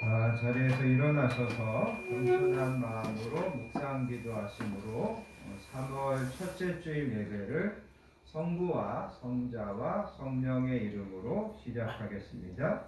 자리에서 일어나셔서 겸손한 마음으로 묵상 기도하심으로 3월 첫째 주일 예배를 성부와 성자와 성령의 이름으로 시작하겠습니다.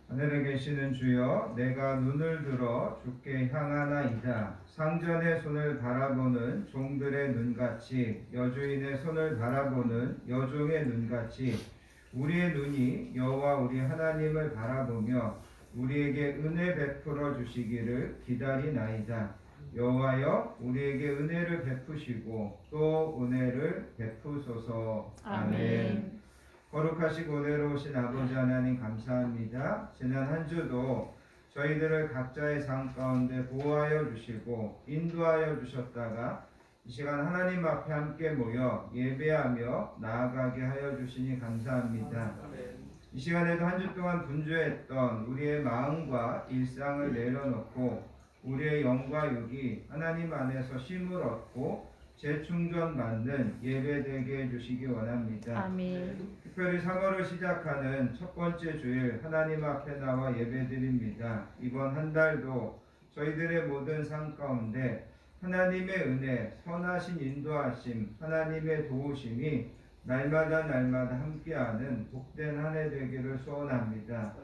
하늘에 계시는 주여, 내가 눈을 들어 주께 향하나이다. 상전의 손을 바라보는 종들의 눈같이, 여주인의 손을 바라보는 여종의 눈같이 우리의 눈이 여호와 우리 하나님을 바라보며 우리에게 은혜 베풀어 주시기를 기다리나이다. 여호와여, 우리에게 은혜를 베푸시고 또 은혜를 베푸소서. 아멘. 거룩하시고 은혜로우신 아버지 하나님 감사합니다. 지난 한 주도 저희들을 각자의 삶 가운데 보호하여 주시고 인도하여 주셨다가 이 시간 하나님 앞에 함께 모여 예배하며 나아가게 하여 주시니 감사합니다. 이 시간에도 한 주 동안 분주했던 우리의 마음과 일상을 내려놓고 우리의 영과 육이 하나님 안에서 쉼을 얻고 재충전받는 예배되게 해주시기 원합니다. 아멘. 특별히 3월을 시작하는 첫 번째 주일 하나님 앞에 나와 예배드립니다. 이번 한 달도 저희들의 모든 삶 가운데 하나님의 은혜, 선하신 인도하심, 하나님의 도우심이 날마다 함께하는 복된 한 해 되기를 소원합니다.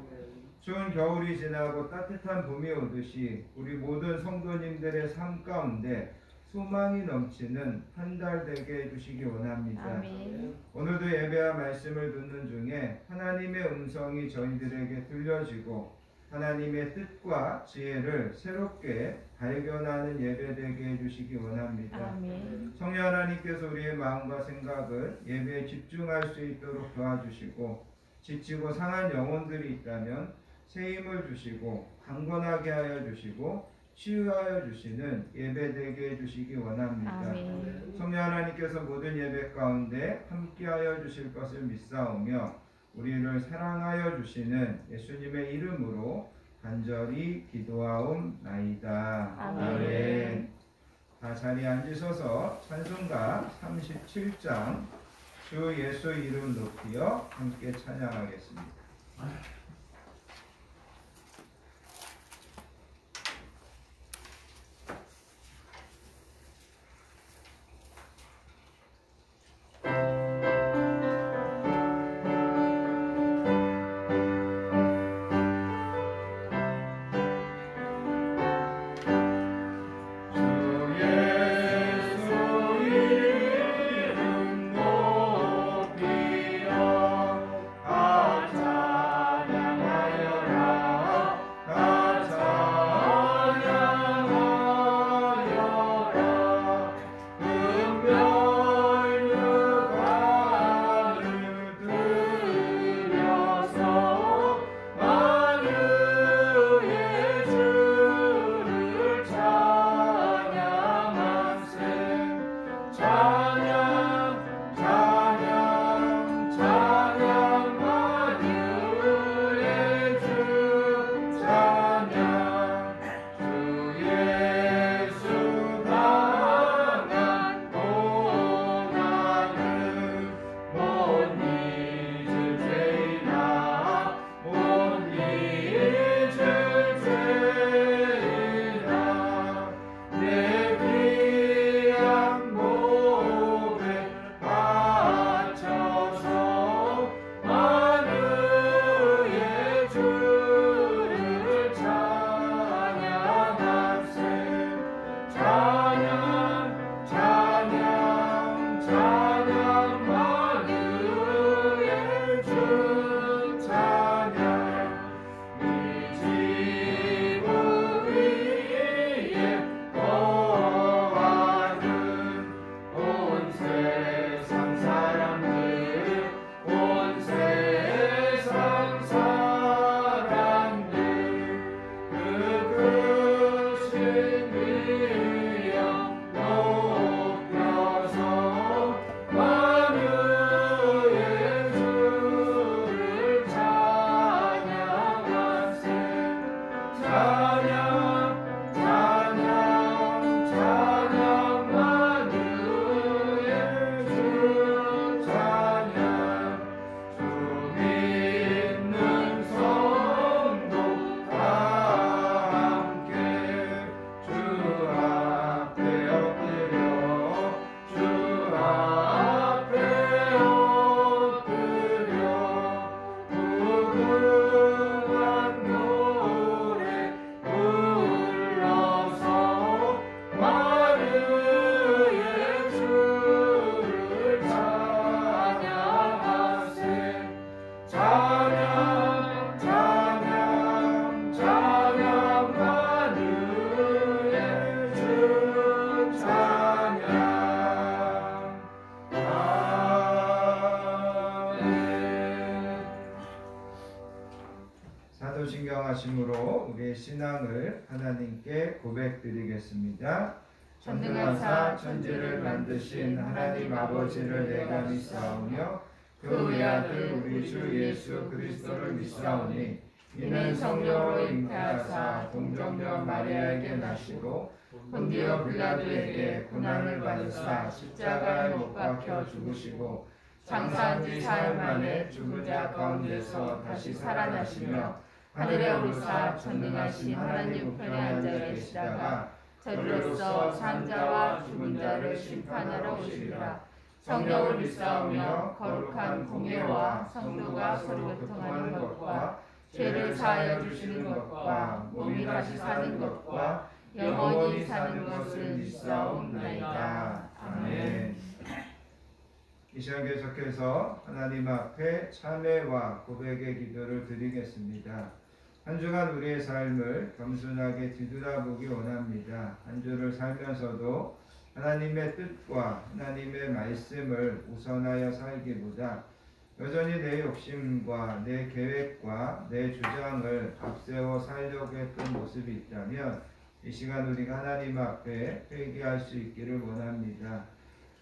추운 겨울이 지나고 따뜻한 봄이 오듯이 우리 모든 성도님들의 삶 가운데 소망이 넘치는 한 달 되게 해주시기 원합니다. 아멘. 오늘도 예배와 말씀을 듣는 중에 하나님의 음성이 저희들에게 들려지고 하나님의 뜻과 지혜를 새롭게 발견하는 예배 되게 해주시기 원합니다. 아멘. 성령 하나님께서 우리의 마음과 생각을 예배에 집중할 수 있도록 도와주시고 지치고 상한 영혼들이 있다면 새 힘을 주시고 강건하게 하여 주시고 치유하여 주시는 예배되게 해주시기 원합니다. 아멘. 성령 하나님께서 모든 예배 가운데 함께하여 주실 것을 믿사오며 우리를 사랑하여 주시는 예수님의 이름으로 간절히 기도하옵나이다. 아멘. 다 자리에 앉으셔서 찬송가 37장 주 예수 이름 높이어 함께 찬양하겠습니다. 주 예수 이름 높이어 신앙을 하나님께 고백드리겠습니다. 전능하사 천지를 만드신 하나님 아버지를 내가 믿사오며 그 외아들 우리 주 예수 그리스도를 믿사오니 이는 성령으로 잉태하사 동정녀 마리아에게 나시고 본디오 빌라도에게 고난을 받으사 십자가에 못 박혀 죽으시고 장사한 지 사흘 만에 죽은 자 가운데서 다시 살아나시며 하늘에 오르사 전능하신 하나님 우편에 앉아 계시다가 저리로서 산자와 죽은 자를 심판하러 오시리라. 성령을 믿사오며 거룩한 공예와 성도가 서로 교통하는 것과 죄를 사하여 주시는 것과 몸이 다시 사는 것과 영원히 사는 것을 믿사옵나이다. 아멘. 이 시간 계속해서 하나님 앞에 참회와 고백의 기도를 드리겠습니다. 한 주간 우리의 삶을 겸손하게 뒤돌아보기 원합니다. 한 주를 살면서도 하나님의 뜻과 하나님의 말씀을 우선하여 살기보다 여전히 내 욕심과 내 계획과 내 주장을 앞세워 살려고 했던 모습이 있다면 이 시간 우리가 하나님 앞에 회개할 수 있기를 원합니다.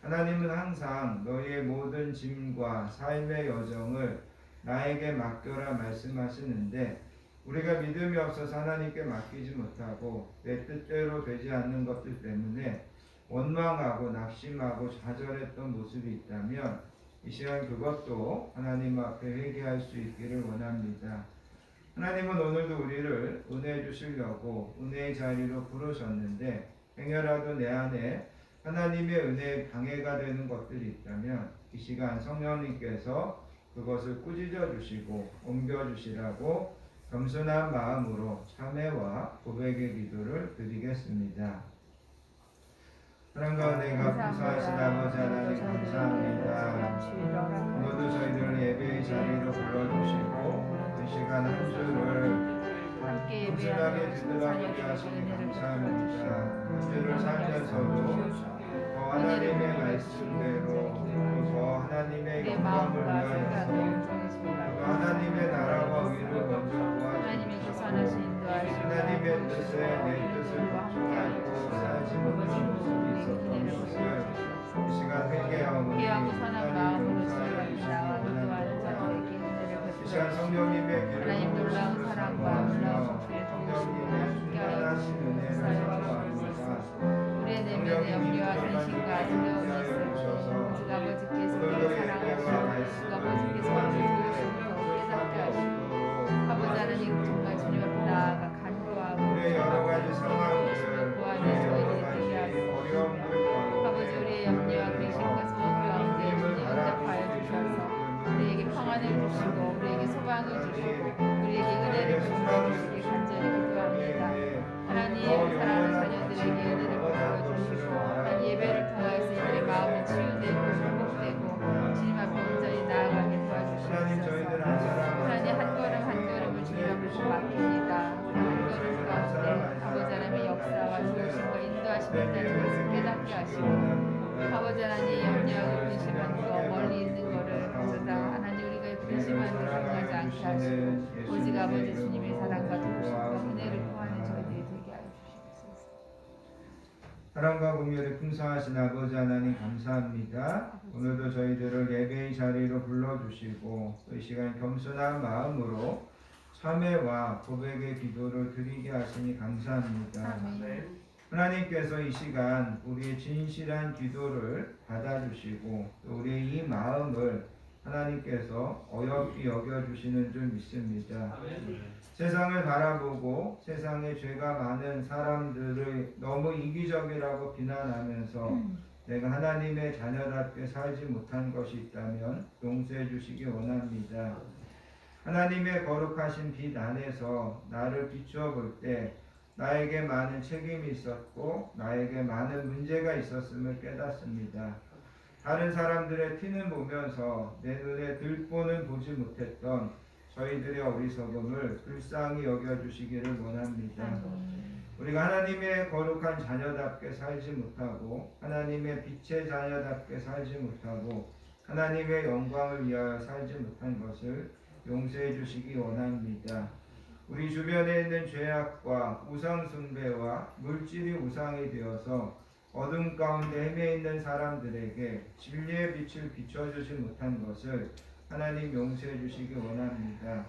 하나님은 항상 너희의 모든 짐과 삶의 여정을 나에게 맡겨라 말씀하시는데 우리가 믿음이 없어서 하나님께 맡기지 못하고 내 뜻대로 되지 않는 것들 때문에 원망하고 낙심하고 좌절했던 모습이 있다면 이 시간 그것도 하나님 앞에 회개할 수 있기를 원합니다. 하나님은 오늘도 우리를 은혜 주시려고 은혜의 자리로 부르셨는데 행여라도 내 안에 하나님의 은혜에 방해가 되는 것들이 있다면 이 시간 성령님께서 그것을 꾸짖어 주시고 옮겨 주시라고 겸손한 마음으로 참회와 고백의 기도를 드리겠습니다. 사랑과 은혜가 풍성하신 아버지 하나님 감사합니다. 오늘도 저희들을 예배의 자리로 불러주시고 이 시간 한 주를 함께 꾸준하게 뒤돌아보게 하시니 감사합니다. 한 주를 살면서도 더 하나님의 말씀대로 더 하나님의 영광을 위하여서 더 하나님의 나라와 의를 먼저 하나님의 구하시고 선하신 인도하시고 하나님의 뜻에 내 뜻을 복종하고 살지 못한 모습이 있었던 것을 이 시간 회개하오니 회개하고 선한 마음으로 하나님 살아가라. 인도하는 주시기 자들에게 은혜를 이 시간 베풀어 성령님의 길을 하나님 놀라운 보여주시는 사랑과 놀라운 속죄의 성령님의 충만하신 은혜를 사모합니다. 우리의 내면에 염려와 근심과 두려움이 있을 때 오직 아버지께서 우리를 사랑하시고 오직 아버지께서 우리를 주시고 깨닫게 하시고 아버지 하나님 정말 주님 앞에 나아가 간구하고 우리의 여러 가지 상황들, 구하는 우리의 여러 저희들이 가지 되게 하시고 어려움들 가운데 아버지 우리의 염려와 근심과 소원 가운데 주님 응답하여 주셔서 우리에게 평안을 주시고 우리에게 소망을 주시고 우리에게 은혜를 베풀어 주시기 간절히 기도합니다. 하나님 사랑하는 자녀들에게 은혜를 베풀어 주시고 하나님 예배를 통하여서 이들의 마음이 치유되고 회복되고 주님 앞에 온전히 나아가게 하나님 도와주시옵소서. 저희들 한 사람 하나님 한 걸음 한 걸음을 주님 앞에 맡깁니다. 우리 한 걸음 가운데 아버지 하나님의 역사와 주시고 인도하시는 것을 깨닫게 하시고 아버지 하나님 염려하고 근심하는 거 멀리 있는 거를 모두 다 하나님 우리가 근심하는 데 생각하지 않게 하시고 오직 아버지 주님의 사랑과 도우심과 은혜를 구하는 저희들이 되게 하여 주시옵소서. 사랑과 공멸이 풍성하신 아버지 하나님 감사합니다. 오늘도 저희들을 예배의 자리로 불러주시고 이 시간 겸손한 마음으로 참회와 고백의 기도를 드리게 하시니 감사합니다. 아멘. 하나님께서 이 시간 우리의 진실한 기도를 받아주시고 또 우리의 이 마음을 하나님께서 어여삐 여겨주시는 줄 믿습니다. 세상을 바라보고 세상에 죄가 많은 사람들을 너무 이기적이라고 비난하면서 내가 하나님의 자녀답게 살지 못한 것이 있다면 용서해 주시기 원합니다. 하나님의 거룩하신 빛 안에서 나를 비추어 볼 때 나에게 많은 책임이 있었고 나에게 많은 문제가 있었음을 깨닫습니다. 다른 사람들의 티는 보면서 내 눈에 들보는 보지 못했던 저희들의 어리석음을 불쌍히 여겨주시기를 원합니다. 우리가 하나님의 거룩한 자녀답게 살지 못하고 하나님의 빛의 자녀답게 살지 못하고 하나님의 영광을 위하여 살지 못한 것을 용서해 주시기 원합니다. 우리 주변에 있는 죄악과 우상 숭배와 물질이 우상이 되어서 어둠 가운데 헤매 있는 사람들에게 진리의 빛을 비춰주지 못한 것을 하나님 용서해 주시기 원합니다.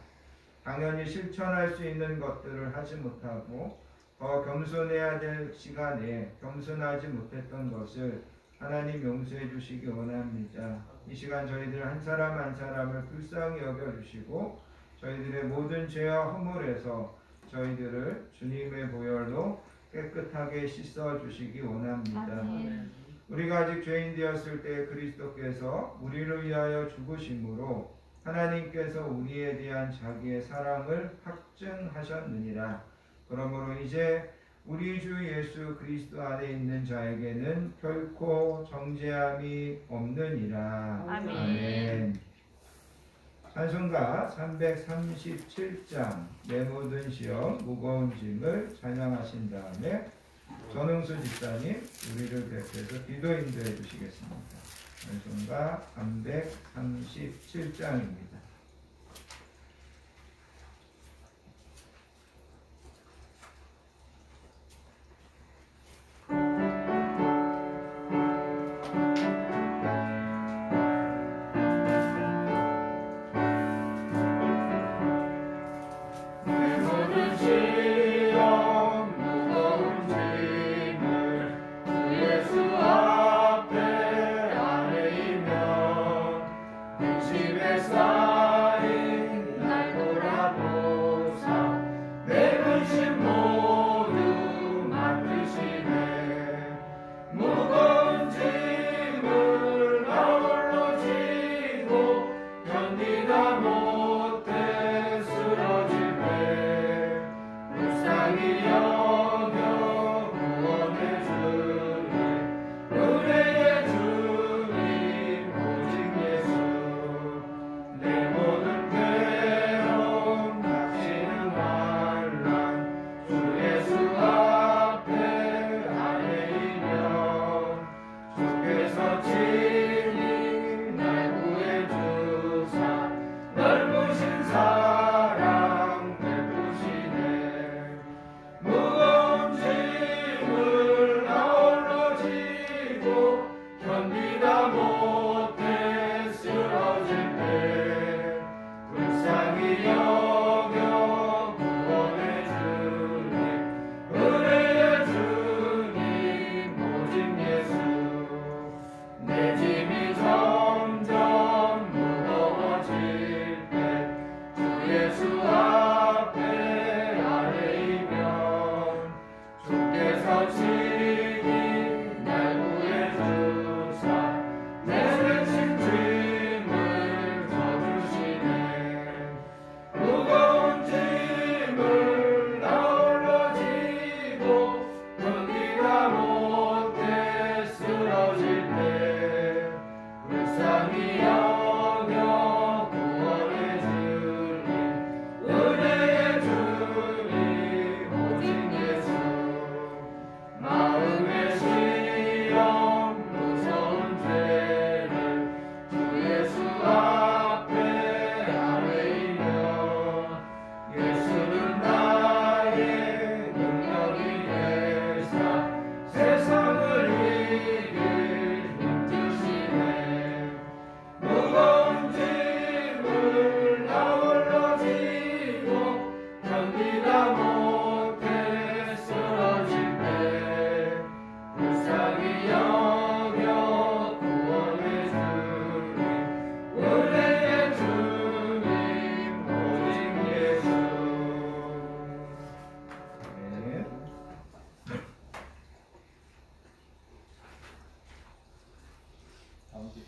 당연히 실천할 수 있는 것들을 하지 못하고 더 겸손해야 될 시간에 겸손하지 못했던 것을 하나님 용서해 주시기 원합니다. 이 시간 저희들 한 사람 한 사람을 불쌍히 여겨주시고 저희들의 모든 죄와 허물에서 저희들을 주님의 보혈로 깨끗하게 씻어주시기 원합니다. 아멘. 우리가 아직 죄인 되었을 때 그리스도께서 우리를 위하여 죽으심으로 하나님께서 우리에 대한 자기의 사랑을 확증하셨느니라. 그러므로 이제 우리 주 예수 그리스도 안에 있는 자에게는 결코 정죄함이 없느니라. 아멘. 찬송가 337장 내 모든 시험 무거운 짐을 찬양하신 다음에 전흥수 집사님 우리를 대표해서 기도 인도해 주시겠습니다. 찬송가 337장입니다.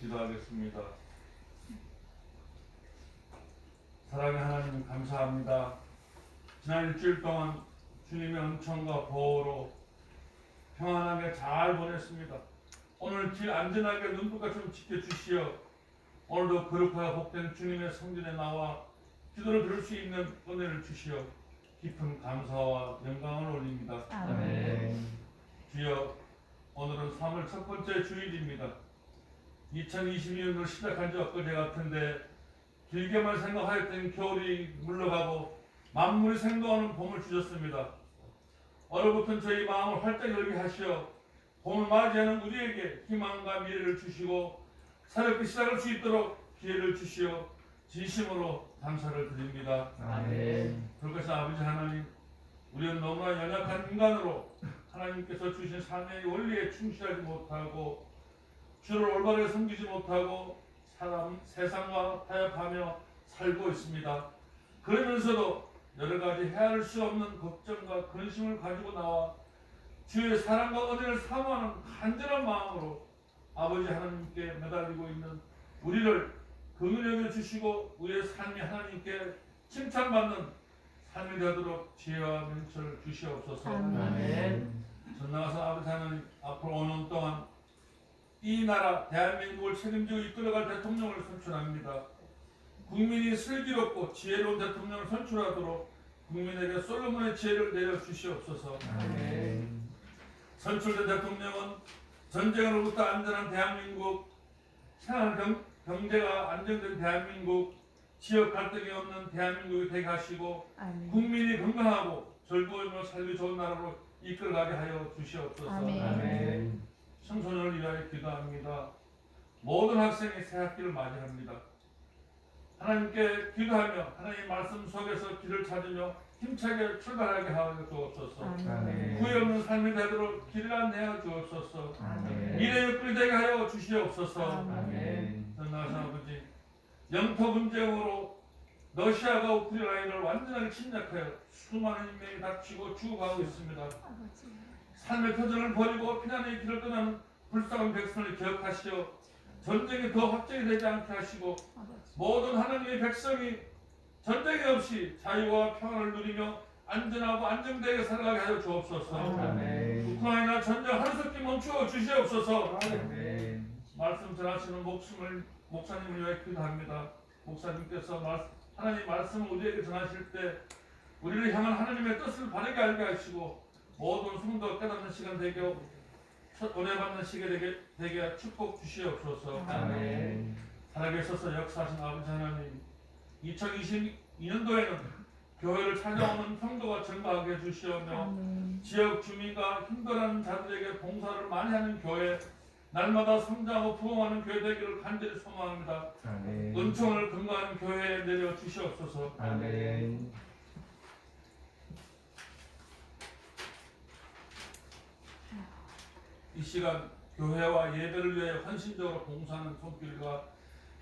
기도하겠습니다. 사랑의 하나님 감사합니다. 지난 일주일 동안 주님의 은총과 보호로 평안하게 잘 보냈습니다. 오늘 길 안전하게 눈부같이 지켜주시어 오늘도 거룩하고 복된 주님의 성전에 나와 기도를 들을 수 있는 은혜를 주시어 깊은 감사와 영광을 올립니다. 아멘. 주여, 오늘은 3월 첫 번째 주일입니다. 2022년을 시작한 지 엊그제 같은데 길게만 생각하였던 겨울이 물러가고 만물이 생동하는 봄을 주셨습니다. 얼어붙은 저희 마음을 활짝 열게 하시어 봄을 맞이하는 우리에게 희망과 미래를 주시고 새롭게 시작할 수 있도록 기회를 주시어 진심으로 감사를 드립니다. 아멘. 그것이 아버지 하나님, 우리는 너무나 연약한 인간으로 하나님께서 주신 삶의 원리에 충실하지 못하고 주를 올바르게 섬기지 못하고 세상과 타협하며 살고 있습니다. 그러면서도 여러 가지 헤아릴 수 없는 걱정과 근심을 가지고 나와 주의 사랑과 은혜를 사모하는 간절한 마음으로 아버지 하나님께 매달리고 있는 우리를 긍휼히 여겨 주시고 우리의 삶이 하나님께 칭찬받는 삶이 되도록 지혜와 명철을 주시옵소서. 아멘. 전나가서 아버지 하나님, 앞으로 5년 동안 이 나라 대한민국을 책임지고 이끌어갈 대통령을 선출합니다. 국민이 슬기롭고 지혜로운 대통령을 선출하도록 국민에게 솔로몬의 지혜를 내려 주시옵소서. 아멘. 선출된 대통령은 전쟁으로부터 안전한 대한민국, 생활 경제가 안정된 대한민국, 지역 갈등이 없는 대한민국이 되게 하시고 아멘. 국민이 건강하고 즐거움으로 살기 좋은 나라로 이끌어가게 하여 주시옵소서. 아멘. 아멘. 청소년을 위하여 기도합니다. 모든 학생이 새 학기를 맞이합니다. 하나님께 기도하며 하나님 말씀 속에서 길을 찾으며 힘차게 출발하게 하여 주옵소서. 아멘. 후회 없는 삶이 되도록 길을 안내하여 주옵소서. 아멘. 미래의 꿀이 되게 하여 주시옵소서. 아멘. 전나가신 아버지, 영토 분쟁으로 러시아가 우크라이나를 완전하게 침략하여 수많은 인명이 다치고 죽어가고 있습니다. 삶의 터전을 버리고 피난의 길을 떠나는 불쌍한 백성을 기억하시어 전쟁이 더 확장이 되지 않게 하시고 모든 하나님의 백성이 전쟁이 없이 자유와 평안을 누리며 안전하고 안정되게 살아가게 하여 주옵소서. 아멘. 우크라이나 전쟁 하루속히 멈추어 주시옵소서. 아멘. 말씀 전하시는 목사님을 위해 기도합니다. 목사님께서 하나님 말씀을 우리에게 전하실 때 우리를 향한 하나님의 뜻을 바르게 알게 하시고 모든 성도 깨닫는 시간 되게 은혜 받는 시간 되게 축복 주시옵소서. 아멘. 살아계셔서 역사하신 아버지 하나님, 2022년도에는 교회를 찾아오는 성도가 증가하게 해주시오며 지역 주민과 힘들어하는 자들에게 봉사를 많이 하는 교회, 날마다 성장하고 부흥하는 교회 되기를 간절히 소망합니다. 아멘. 은총을 근거하는 교회에 내려 주시옵소서. 아멘. 이 시간 교회와 예배를 위해 헌신적으로 봉사하는 손길과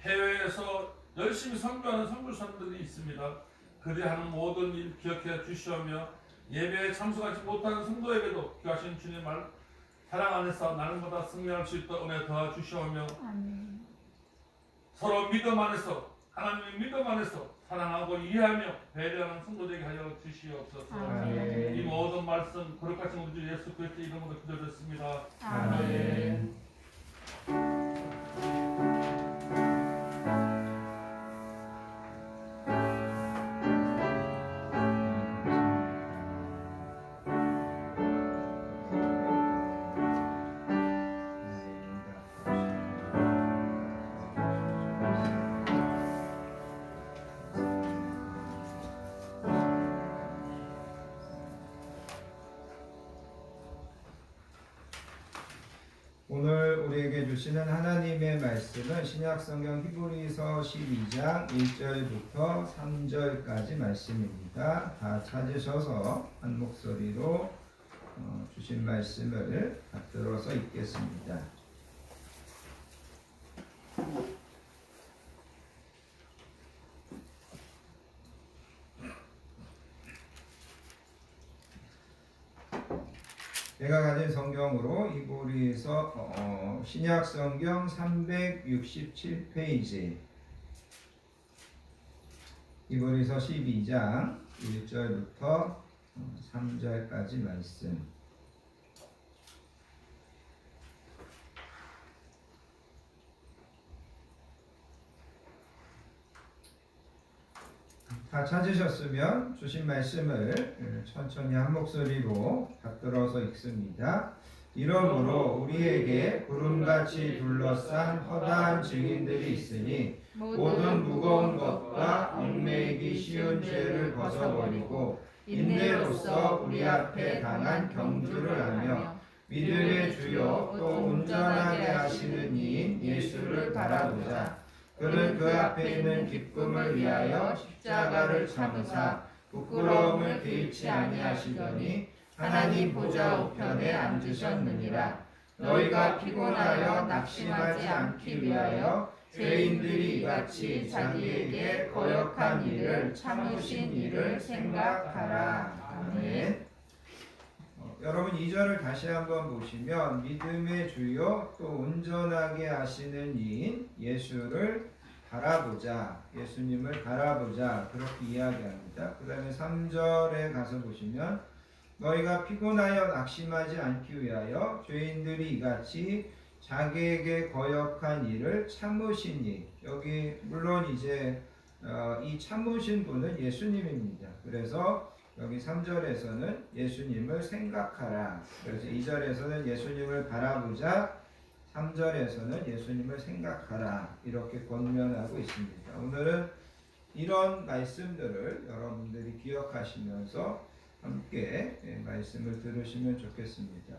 해외에서 열심히 선교하는 선교사님들이 있습니다. 그들이 하는 모든 일 기억해 주시오며 예배에 참석하지 못하는 성도에게도 귀하신 주님 말 사랑 안에서 날마다 승리할 수 있도록 은혜 도와 주시오며 서로 믿음 안에서 하나님의 믿음 안에서 사랑하고 이해하며 배려하는 성도되게 하여 주시옵소서. 아멘. 이 모든 말씀 거룩하신 우리 주 예수 그리스도의 이름으로 기도드렸습니다. 아멘. 오늘 우리에게 주시는 하나님의 말씀은 신약성경 히브리서 12장 1절부터 3절까지 말씀입니다. 다 찾으셔서 한 목소리로 주신 말씀을 받들어서 읽겠습니다. 제가 가진 성경으로 히브리서 신약 성경 367페이지 히브리서 12장 1절부터 3절까지 말씀. 다 찾으셨으면 주신 말씀을 천천히 한 목소리로 받들어서 읽습니다. 이러므로 우리에게 구름같이 둘러싼 허다한 증인들이 있으니 모든 무거운 것과 얽매이기 쉬운 죄를 벗어버리고 인내로서 우리 앞에 당한 경주를 하며 믿음의 주요 또 운전하게 하시는 이인 예수를 바라보자. 그는 그 앞에 있는 기쁨을 위하여 십자가를 참으사 부끄러움을 개의치 아니하시더니 하나님 보좌 우편에 앉으셨느니라. 너희가 피곤하여 낙심하지 않기 위하여 죄인들이 이같이 자기에게 거역한 일을 참으신 일을 생각하라. 아멘. 여러분 2절을 다시 한번 보시면 믿음의 주요 또 온전하게 하시는 이인 예수를 바라보자. 예수님을 바라보자. 그렇게 이야기합니다. 그 다음에 3절에 가서 보시면 너희가 피곤하여 낙심하지 않기 위하여 죄인들이 이같이 자기에게 거역한 일을 참으시니, 여기 물론 이제 이 참으신 분은 예수님입니다. 그래서 여기 3절에서는 예수님을 생각하라. 그래서 2절에서는 예수님을 바라보자. 3절에서는 예수님을 생각하라. 이렇게 권면하고 있습니다. 오늘은 이런 말씀들을 여러분들이 기억하시면서 함께 말씀을 들으시면 좋겠습니다.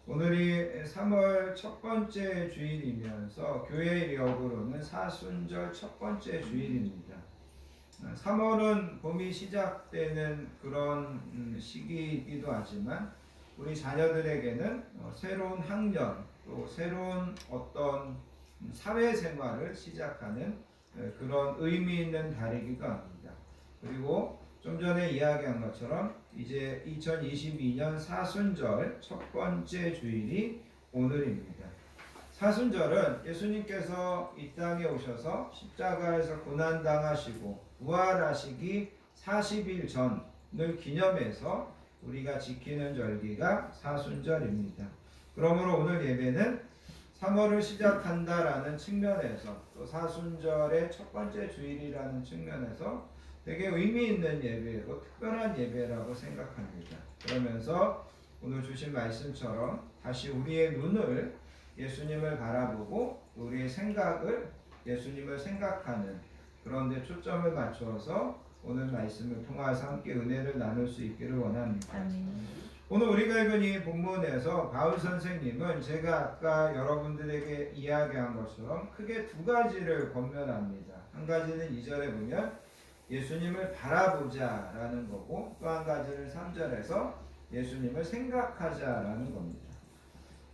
오늘이 3월 첫 번째 주일이면서 교회력으로는 사순절 첫 번째 주일입니다. 3월은 봄이 시작되는 그런 시기이기도 하지만 우리 자녀들에게는 새로운 학년 또 새로운 어떤 사회생활을 시작하는 그런 의미 있는 달이기도 합니다. 그리고 좀 전에 이야기한 것처럼 이제 2022년 사순절 첫 번째 주일이 오늘입니다. 사순절은 예수님께서 이 땅에 오셔서 십자가에서 고난당하시고 부활하시기 40일 전을 기념해서 우리가 지키는 절기가 사순절입니다. 그러므로 오늘 예배는 3월을 시작한다라는 측면에서 또 사순절의 첫 번째 주일이라는 측면에서 되게 의미 있는 예배고 특별한 예배라고 생각합니다. 그러면서 오늘 주신 말씀처럼 다시 우리의 눈을 예수님을 바라보고 우리의 생각을 예수님을 생각하는 그런 데 초점을 맞추어서 오늘 말씀을 통해서 함께 은혜를 나눌 수 있기를 원합니다. 아멘. 오늘 우리가 읽은 이 본문에서 바울 선생님은 제가 아까 여러분들에게 이야기한 것처럼 크게 두 가지를 권면합니다. 한 가지는 2절에 보면 예수님을 바라보자라는 거고 또 한 가지는 3절에서 예수님을 생각하자라는 겁니다.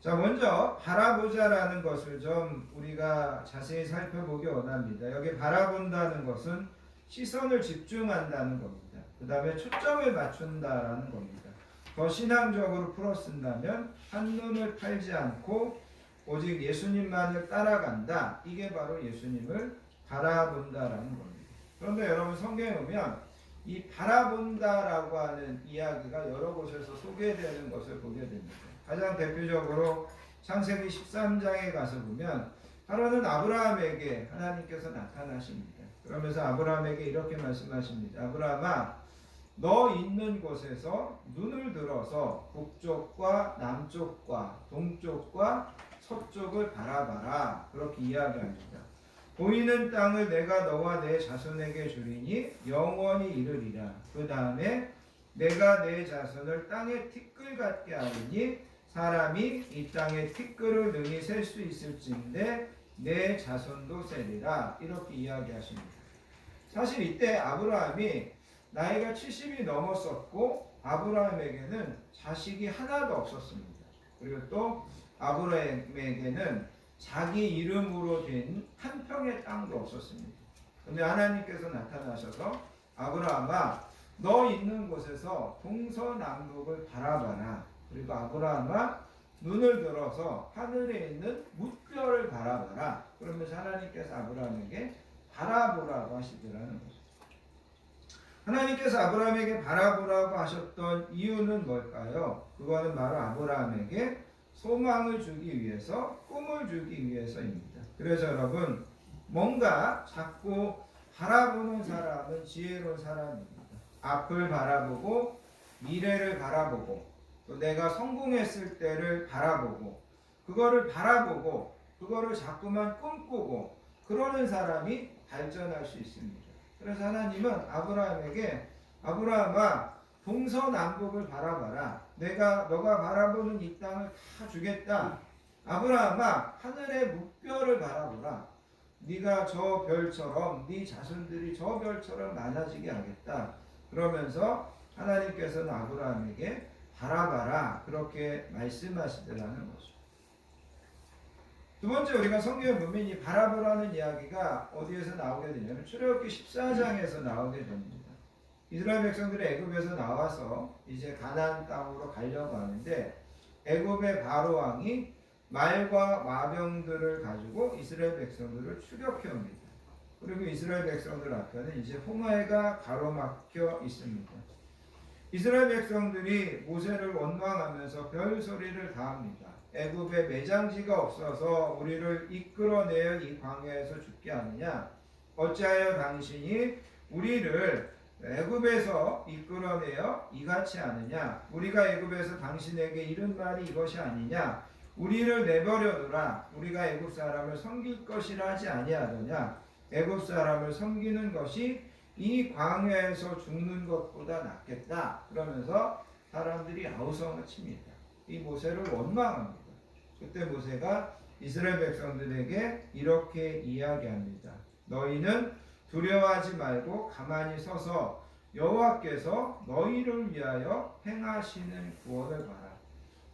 자, 먼저 바라보자라는 것을 좀 우리가 자세히 살펴보기 원합니다. 여기 바라본다는 것은 시선을 집중한다는 겁니다. 그 다음에 초점을 맞춘다라는 겁니다. 더 신앙적으로 풀어쓴다면 한눈을 팔지 않고 오직 예수님만을 따라간다. 이게 바로 예수님을 바라본다라는 겁니다. 그런데 여러분 성경에 보면 이 바라본다라고 하는 이야기가 여러 곳에서 소개되는 것을 보게 됩니다. 가장 대표적으로 창세기 13장에 가서 보면 하루는 아브라함에게 하나님께서 나타나십니다. 그러면서 아브라함에게 이렇게 말씀하십니다. 아브라함아, 너 있는 곳에서 눈을 들어서 북쪽과 남쪽과 동쪽과 서쪽을 바라봐라. 그렇게 이야기합니다. 보이는 땅을 내가 너와 내 자손에게 주리니 영원히 이르리라. 그 다음에 내가 내 자손을 땅의 티끌 같게 하리니 사람이 이 땅의 티끌을 능히 셀 수 있을진데 내 자손도 세리라. 이렇게 이야기하십니다. 사실 이때 아브라함이 나이가 70이 넘었었고 아브라함에게는 자식이 하나도 없었습니다. 그리고 또 아브라함에게는 자기 이름으로 된 한 평의 땅도 없었습니다. 그런데 하나님께서 나타나셔서 아브라함아, 너 있는 곳에서 동서남북을 바라봐라. 그리고 아브라함아, 눈을 들어서 하늘에 있는 뭇별을 바라봐라. 그러면서 하나님께서 아브라함에게 바라보라고 하시더라는 거죠. 하나님께서 아브라함에게 바라보라고 하셨던 이유는 뭘까요? 그거는 바로 아브라함에게 소망을 주기 위해서, 꿈을 주기 위해서입니다. 그래서 여러분, 뭔가 자꾸 바라보는 사람은 지혜로운 사람입니다. 앞을 바라보고 미래를 바라보고 또 내가 성공했을 때를 바라보고 그거를 자꾸만 꿈꾸고 그러는 사람이 발전할 수 있습니다. 그래서 하나님은 아브라함에게 아브라함아 동서남북을 바라봐라. 내가 너가 바라보는 이 땅을 다 주겠다. 아브라함아 하늘의 묵별을 바라보라. 네가 저 별처럼 네 자손들이 저 별처럼 많아지게 하겠다. 그러면서 하나님께서는 아브라함에게 바라봐라 그렇게 말씀하시더라는 거죠. 두 번째 우리가 성경에 보면 이 바라보라는 이야기가 어디에서 나오게 되냐면 출애굽기 14장에서 나오게 됩니다. 이스라엘 백성들이 애굽에서 나와서 이제 가나안 땅으로 가려고 하는데 애굽의 바로 왕이 말과 마병들을 가지고 이스라엘 백성들을 추격해 옵니다. 그리고 이스라엘 백성들 앞에는 이제 홍해가 가로막혀 있습니다. 이스라엘 백성들이 모세를 원망하면서 별소리를 다 합니다. 애굽에 매장지가 없어서 우리를 이끌어내어 이 광야에서 죽게 하느냐? 어찌하여 당신이 우리를 애굽에서 이끌어내어 이같이 하느냐? 우리가 애굽에서 당신에게 이른 말이 이것이 아니냐? 우리를 내버려두라. 우리가 애굽 사람을 섬길 것이라 하지 아니하더냐? 애굽 사람을 섬기는 것이 이 광야에서 죽는 것보다 낫겠다. 그러면서 사람들이 아우성을 칩니다. 이 모세를 원망합니다. 그때 모세가 이스라엘 백성들에게 이렇게 이야기합니다. 너희는 두려워하지 말고 가만히 서서 여호와께서 너희를 위하여 행하시는 구원을 봐라.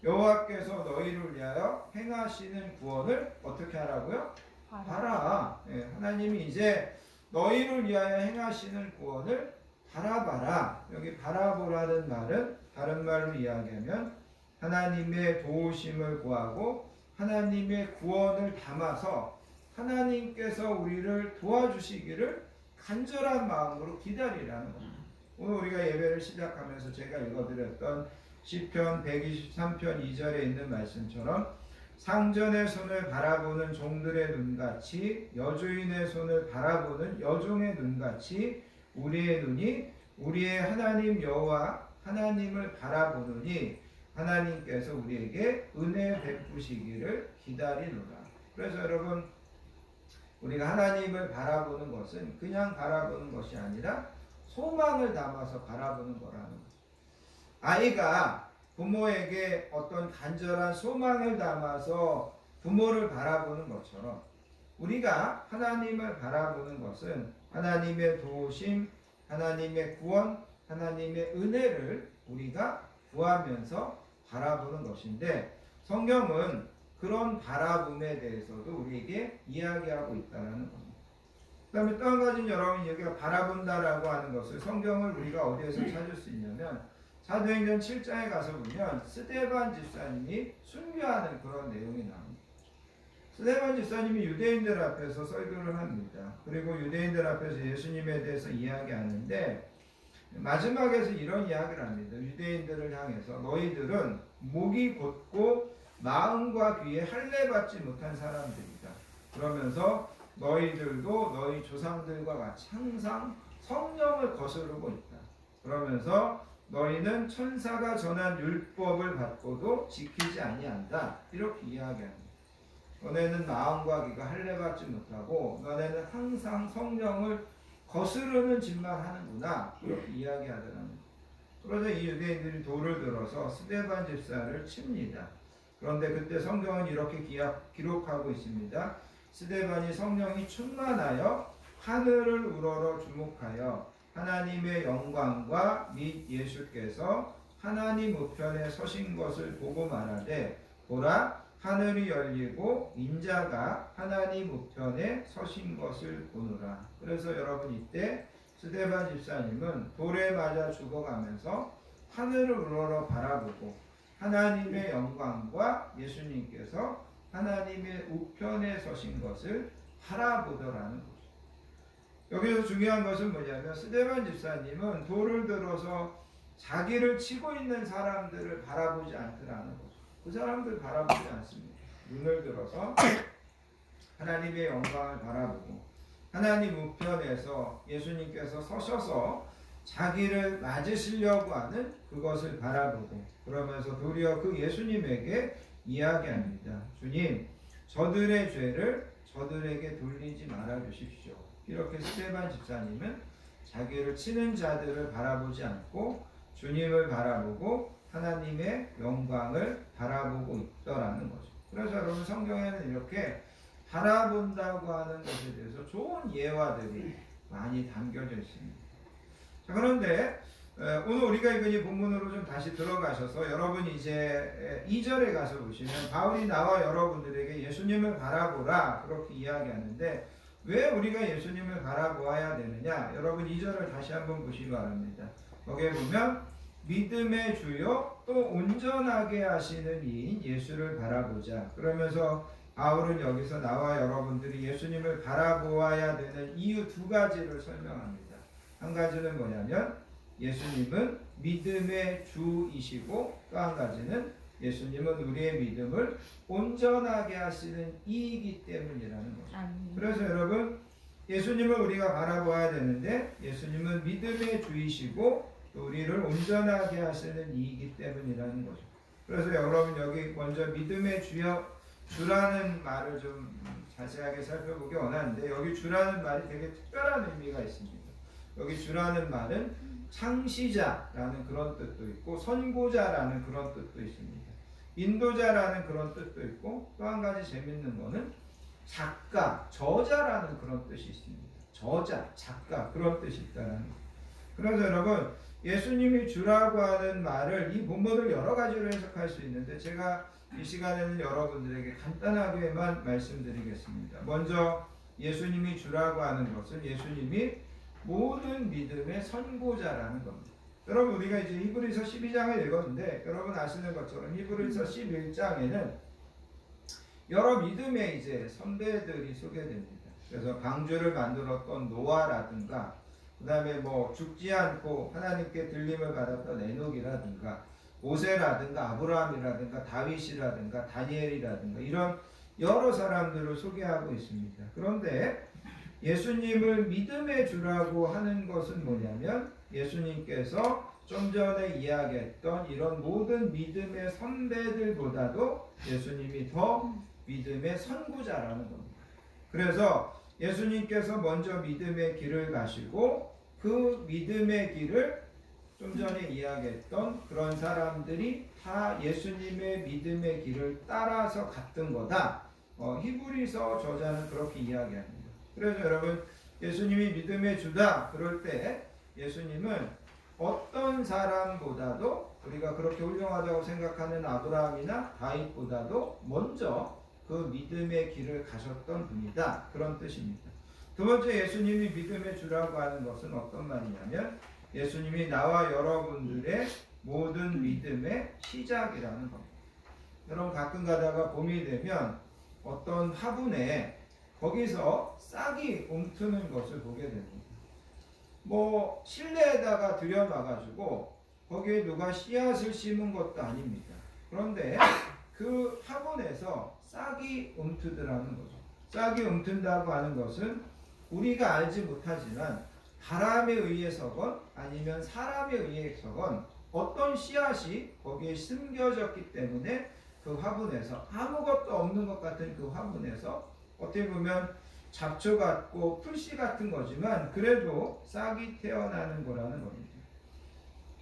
여호와께서 너희를 위하여 행하시는 구원을 어떻게 하라고요? 봐라. 네, 하나님이 이제 너희를 위하여 행하시는 구원을 바라봐라. 여기 바라보라는 말은 다른 말로 이야기하면 하나님의 도우심을 구하고 하나님의 구원을 담아서 하나님께서 우리를 도와주시기를 간절한 마음으로 기다리라는 겁니다. 오늘 우리가 예배를 시작하면서 제가 읽어드렸던 시편 123편 2절에 있는 말씀처럼 상전의 손을 바라보는 종들의 눈같이 여주인의 손을 바라보는 여종의 눈같이 우리의 눈이 우리의 하나님 여호와 하나님을 바라보느니 하나님께서 우리에게 은혜 베푸시기를 기다리노라. 그래서 여러분 우리가 하나님을 바라보는 것은 그냥 바라보는 것이 아니라 소망을 담아서 바라보는 거라는 거죠. 아이가 부모에게 어떤 간절한 소망을 담아서 부모를 바라보는 것처럼 우리가 하나님을 바라보는 것은 하나님의 도우심, 하나님의 구원, 하나님의 은혜를 우리가 구하면서 바라보는 것인데 성경은 그런 바라봄에 대해서도 우리에게 이야기하고 있다는 겁니다. 그 다음에 또 한 가지는 여러분이 여기가 바라본다라고 하는 것을 성경을 우리가 어디에서 찾을 수 있냐면 사도행전 7장에 가서 보면 스데반 집사님이 순교하는 그런 내용이 나옵니다. 스데반 집사님이 유대인들 앞에서 설교를 합니다. 그리고 유대인들 앞에서 예수님에 대해서 이야기하는데 마지막에서 이런 이야기를 합니다. 유대인들을 향해서 너희들은 목이 곧고 마음과 귀에 할례 받지 못한 사람들이다. 그러면서 너희들도 너희 조상들과 같이 항상 성령을 거스르고 있다. 그러면서 너희는 천사가 전한 율법을 받고도 지키지 아니한다. 이렇게 이야기합니다. 너네는 마음과 귀가 할례 받지 못하고 너네는 항상 성령을 거스르는 짓만 하는구나. 이렇게 이야기하더라는 거예요. 그러자 이 유대인들이 돌을 들어서 스데반 집사를 칩니다. 그런데 그때 성경은 이렇게 기록하고 있습니다. 스데반이 성령이 충만하여 하늘을 우러러 주목하여 하나님의 영광과 및 예수께서 하나님 우편에 서신 것을 보고 말하되 보라 하늘이 열리고 인자가 하나님 우편에 서신 것을 보노라. 그래서 여러분 이때 스데반 집사님은 돌에 맞아 죽어가면서 하늘을 우러러 바라보고 하나님의 영광과 예수님께서 하나님의 우편에 서신 것을 바라보더라는 거죠. 여기서 중요한 것은 뭐냐면 스데반 집사님은 돌을 들어서 자기를 치고 있는 사람들을 바라보지 않더라는 거죠. 그 사람들 바라보지 않습니다. 눈을 들어서 하나님의 영광을 바라보고 하나님 우편에서 예수님께서 서셔서 자기를 맞으시려고 하는 그것을 바라보고 그러면서 도리어 그 예수님에게 이야기합니다. 주님, 저들의 죄를 저들에게 돌리지 말아 주십시오. 이렇게 스데반 집사님은 자기를 치는 자들을 바라보지 않고 주님을 바라보고 하나님의 영광을 바라보고 있더라는 거죠. 그래서 여러분 성경에는 이렇게 바라본다고 하는 것에 대해서 좋은 예화들이 많이 담겨져 있습니다. 자, 그런데 오늘 우리가 이 본문으로 좀 다시 들어가셔서 여러분 이제 2절에 가서 보시면 바울이 나와 여러분들에게 예수님을 바라보라 그렇게 이야기하는데 왜 우리가 예수님을 바라보아야 되느냐? 여러분 2절을 다시 한번 보시기 바랍니다. 거기에 보면 믿음의 주요 또 온전하게 하시는 이인 예수를 바라보자. 그러면서 바울은 여기서 나와 여러분들이 예수님을 바라보아야 되는 이유 두 가지를 설명합니다. 한 가지는 뭐냐면 예수님은 믿음의 주이시고 또 한 가지는 예수님은 우리의 믿음을 온전하게 하시는 이이기 때문이라는 거죠. 그래서 여러분 예수님을 우리가 바라보아야 되는데 예수님은 믿음의 주이시고 또 우리를 온전하게 하시는 이이기 때문이라는 거죠. 그래서 여러분 여기 먼저 믿음의 주라는 말을 좀 자세하게 살펴보기 원하는데 여기 주라는 말이 되게 특별한 의미가 있습니다. 여기 주라는 말은 창시자라는 그런 뜻도 있고 선고자라는 그런 뜻도 있습니다. 인도자라는 그런 뜻도 있고 또 한 가지 재밌는 거는 작가, 저자라는 그런 뜻이 있습니다. 저자, 작가 그런 뜻이 있다는 거. 그래서 여러분 예수님이 주라고 하는 말을 이 본문을 여러 가지로 해석할 수 있는데 제가 이 시간에는 여러분들에게 간단하게만 말씀드리겠습니다. 먼저 예수님이 주라고 하는 것은 예수님이 모든 믿음의 선고자라는 겁니다. 여러분 우리가 이제 히브리서 12장을 읽었는데 여러분 아시는 것처럼 히브리서 11장에는 여러 믿음의 이제 선배들이 소개됩니다. 그래서 방주를 만들었던 노아라든가 그 다음에 뭐 죽지 않고 하나님께 들림을 받았던 에녹이라든가 모세라든가 아브라함이라든가 다윗이라든가 다니엘이라든가 이런 여러 사람들을 소개하고 있습니다. 그런데 예수님을 믿음의 주라고 하는 것은 뭐냐면 예수님께서 좀 전에 이야기했던 이런 모든 믿음의 선배들보다도 예수님이 더 믿음의 선구자라는 겁니다. 그래서 예수님께서 먼저 믿음의 길을 가시고 그 믿음의 길을 좀 전에 이야기했던 그런 사람들이 다 예수님의 믿음의 길을 따라서 갔던 거다. 히브리서 저자는 그렇게 이야기합니다. 그래서 여러분 예수님이 믿음의 주다 그럴 때 예수님은 어떤 사람보다도 우리가 그렇게 훌륭하다고 생각하는 아브라함이나 다윗보다도 먼저 그 믿음의 길을 가셨던 분이다 그런 뜻입니다. 두 번째 예수님이 믿음의 주라고 하는 것은 어떤 말이냐면 예수님이 나와 여러분들의 모든 믿음의 시작이라는 겁니다. 여러분 가끔 가다가 봄이 되면 어떤 화분에 거기서 싹이 움트는 것을 보게 됩니다. 뭐 실내에다가 들여놔가지고 거기에 누가 씨앗을 심은 것도 아닙니다. 그런데 그 화분에서 싹이 움트더라는 거죠. 싹이 움튼다고 하는 것은 우리가 알지 못하지만 바람에 의해서건 아니면 사람에 의해서건 어떤 씨앗이 거기에 심겨졌기 때문에 그 화분에서 아무것도 없는 것 같은 그 화분에서 어떻게 보면 잡초 같고 풀씨 같은 거지만 그래도 싹이 태어나는 거라는 겁니다.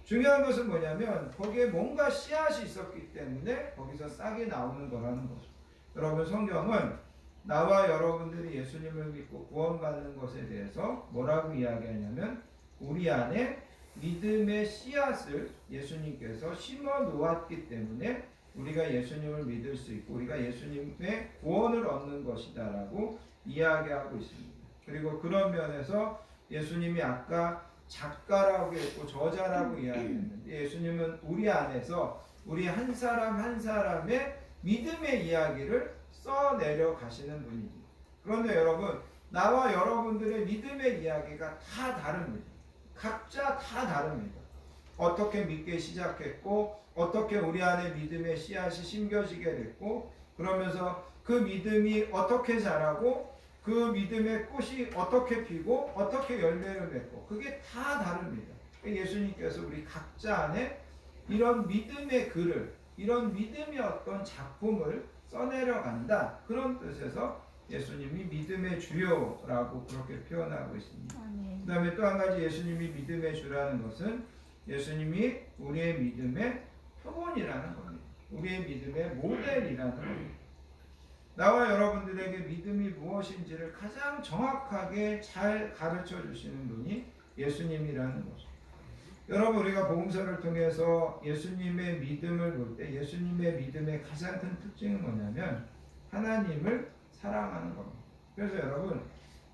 중요한 것은 뭐냐면 거기에 뭔가 씨앗이 있었기 때문에 거기서 싹이 나오는 거라는 거죠. 여러분 성경은 나와 여러분들이 예수님을 믿고 구원받는 것에 대해서 뭐라고 이야기하냐면 우리 안에 믿음의 씨앗을 예수님께서 심어 놓았기 때문에 우리가 예수님을 믿을 수 있고 우리가 예수님의 구원을 얻는 것이다 라고 이야기하고 있습니다. 그리고 그런 면에서 예수님이 아까 작가라고 했고 저자라고 이야기했는데 예수님은 우리 안에서 우리 한 사람 한 사람의 믿음의 이야기를 써내려 가시는 분입니다. 그런데 여러분 나와 여러분들의 믿음의 이야기가 다 다릅니다. 각자 다 다릅니다. 어떻게 믿게 시작했고 어떻게 우리 안에 믿음의 씨앗이 심겨지게 됐고 그러면서 그 믿음이 어떻게 자라고 그 믿음의 꽃이 어떻게 피고 어떻게 열매를 맺고 그게 다 다릅니다. 예수님께서 우리 각자 안에 이런 믿음의 글을 이런 믿음의 어떤 작품을 써내려 간다 그런 뜻에서 예수님이 믿음의 주요라고 그렇게 표현하고 있습니다. 아멘. 그 다음에 또 한 가지 예수님이 믿음의 주라는 것은 예수님이 우리의 믿음의 표본이라는 겁니다. 우리의 믿음의 모델이라는 겁니다. 나와 여러분들에게 믿음이 무엇인지를 가장 정확하게 잘 가르쳐 주시는 분이 예수님이라는 것입니다. 여러분, 우리가 복음서를 통해서 예수님의 믿음을 볼 때 예수님의 믿음의 가장 큰 특징은 뭐냐면 하나님을 사랑하는 겁니다. 그래서 여러분,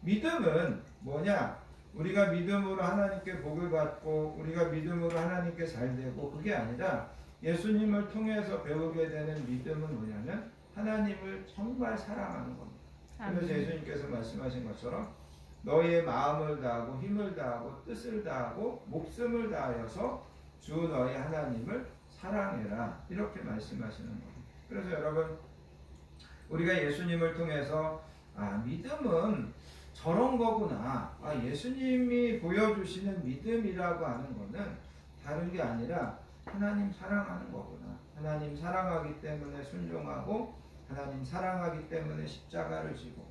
믿음은 뭐냐? 우리가 믿음으로 하나님께 복을 받고 우리가 믿음으로 하나님께 잘 되고, 그게 아니라 예수님을 통해서 배우게 되는 믿음은 뭐냐면 하나님을 정말 사랑하는 겁니다. 그래서 아멘. 예수님께서 말씀하신 것처럼 너희의 마음을 다하고 힘을 다하고 뜻을 다하고 목숨을 다하여서 주 너희 하나님을 사랑해라, 이렇게 말씀하시는 겁니다. 그래서 여러분, 우리가 예수님을 통해서 믿음은 저런 거구나, 예수님이 보여주시는 믿음이라고 하는 거는 다른 게 아니라 하나님 사랑하는 거구나, 하나님 사랑하기 때문에 순종하고 하나님 사랑하기 때문에 십자가를 지고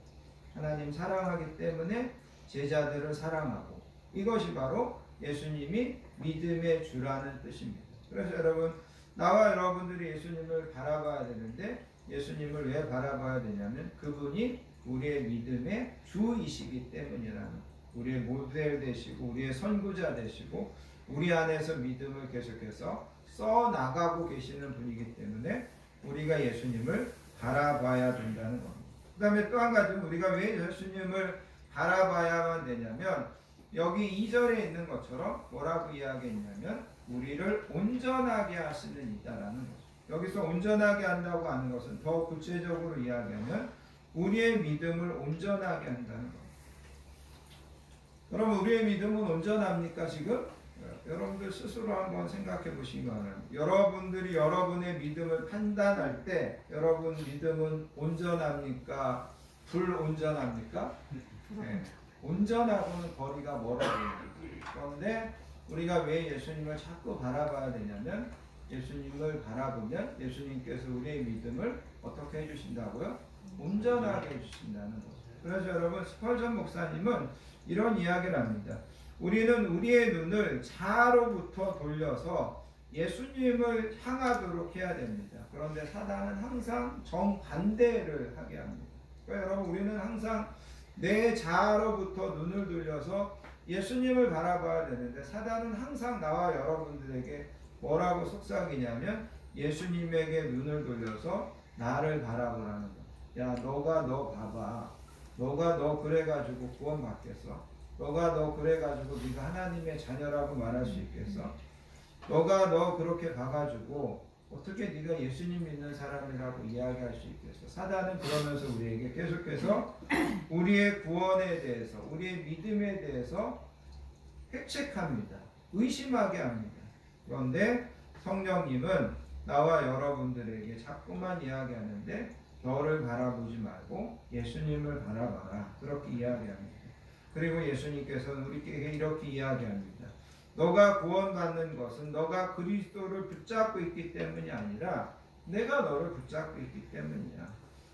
하나님 사랑하기 때문에 제자들을 사랑하고, 이것이 바로 예수님이 믿음의 주라는 뜻입니다. 그래서 여러분, 나와 여러분들이 예수님을 바라봐야 되는데 예수님을 왜 바라봐야 되냐면 그분이 우리의 믿음의 주이시기 때문이라는, 우리의 모델 되시고 우리의 선구자 되시고 우리 안에서 믿음을 계속해서 써나가고 계시는 분이기 때문에 우리가 예수님을 바라봐야 된다는 겁니다. 그 다음에 또 한 가지는 우리가 왜 예수님을 바라봐야만 되냐면 여기 2절에 있는 것처럼 뭐라고 이야기했냐면 우리를 온전하게 하시는 이다라는 거죠. 여기서 온전하게 한다고 하는 것은 더 구체적으로 이야기하면 우리의 믿음을 온전하게 한다는 겁니다. 여러분, 우리의 믿음은 온전합니까 지금? 여러분들 스스로 한번 생각해 보시기 바랍니다. 여러분들이 여러분의 믿음을 판단할 때 여러분 믿음은 온전합니까? 불온전합니까? 네. 온전하고는 거리가 멀어 보입니다. 그런데 우리가 왜 예수님을 자꾸 바라봐야 되냐면 예수님을 바라보면 예수님께서 우리의 믿음을 어떻게 해주신다고요? 온전하게 해주신다는 거죠. 그래서 여러분, 스펄전 목사님은 이런 이야기를 합니다. 우리는 우리의 눈을 자로부터 돌려서 예수님을 향하도록 해야 됩니다. 그런데 사단은 항상 정반대를 하게 합니다. 그러니까 여러분, 우리는 항상 내 자로부터 눈을 돌려서 예수님을 바라봐야 되는데 사단은 항상 나와 여러분들에게 뭐라고 속삭이냐면 예수님에게 눈을 돌려서 나를 바라보라는 거야. 야, 너가 너 봐봐. 너가 너 그래가지고 구원 받겠어? 너가 너 그래가지고 네가 하나님의 자녀라고 말할 수 있겠어? 너가 너 그렇게 봐가지고 어떻게 네가 예수님 믿는 사람이라고 이야기할 수 있겠어? 사단은 그러면서 우리에게 계속해서 우리의 구원에 대해서, 우리의 믿음에 대해서 획책합니다. 의심하게 합니다. 그런데 성령님은 나와 여러분들에게 자꾸만 이야기하는데 너를 바라보지 말고 예수님을 바라봐라, 그렇게 이야기합니다. 그리고 예수님께서는 우리에게 이렇게 이야기합니다. 너가 구원받는 것은 너가 그리스도를 붙잡고 있기 때문이 아니라 내가 너를 붙잡고 있기 때문이야.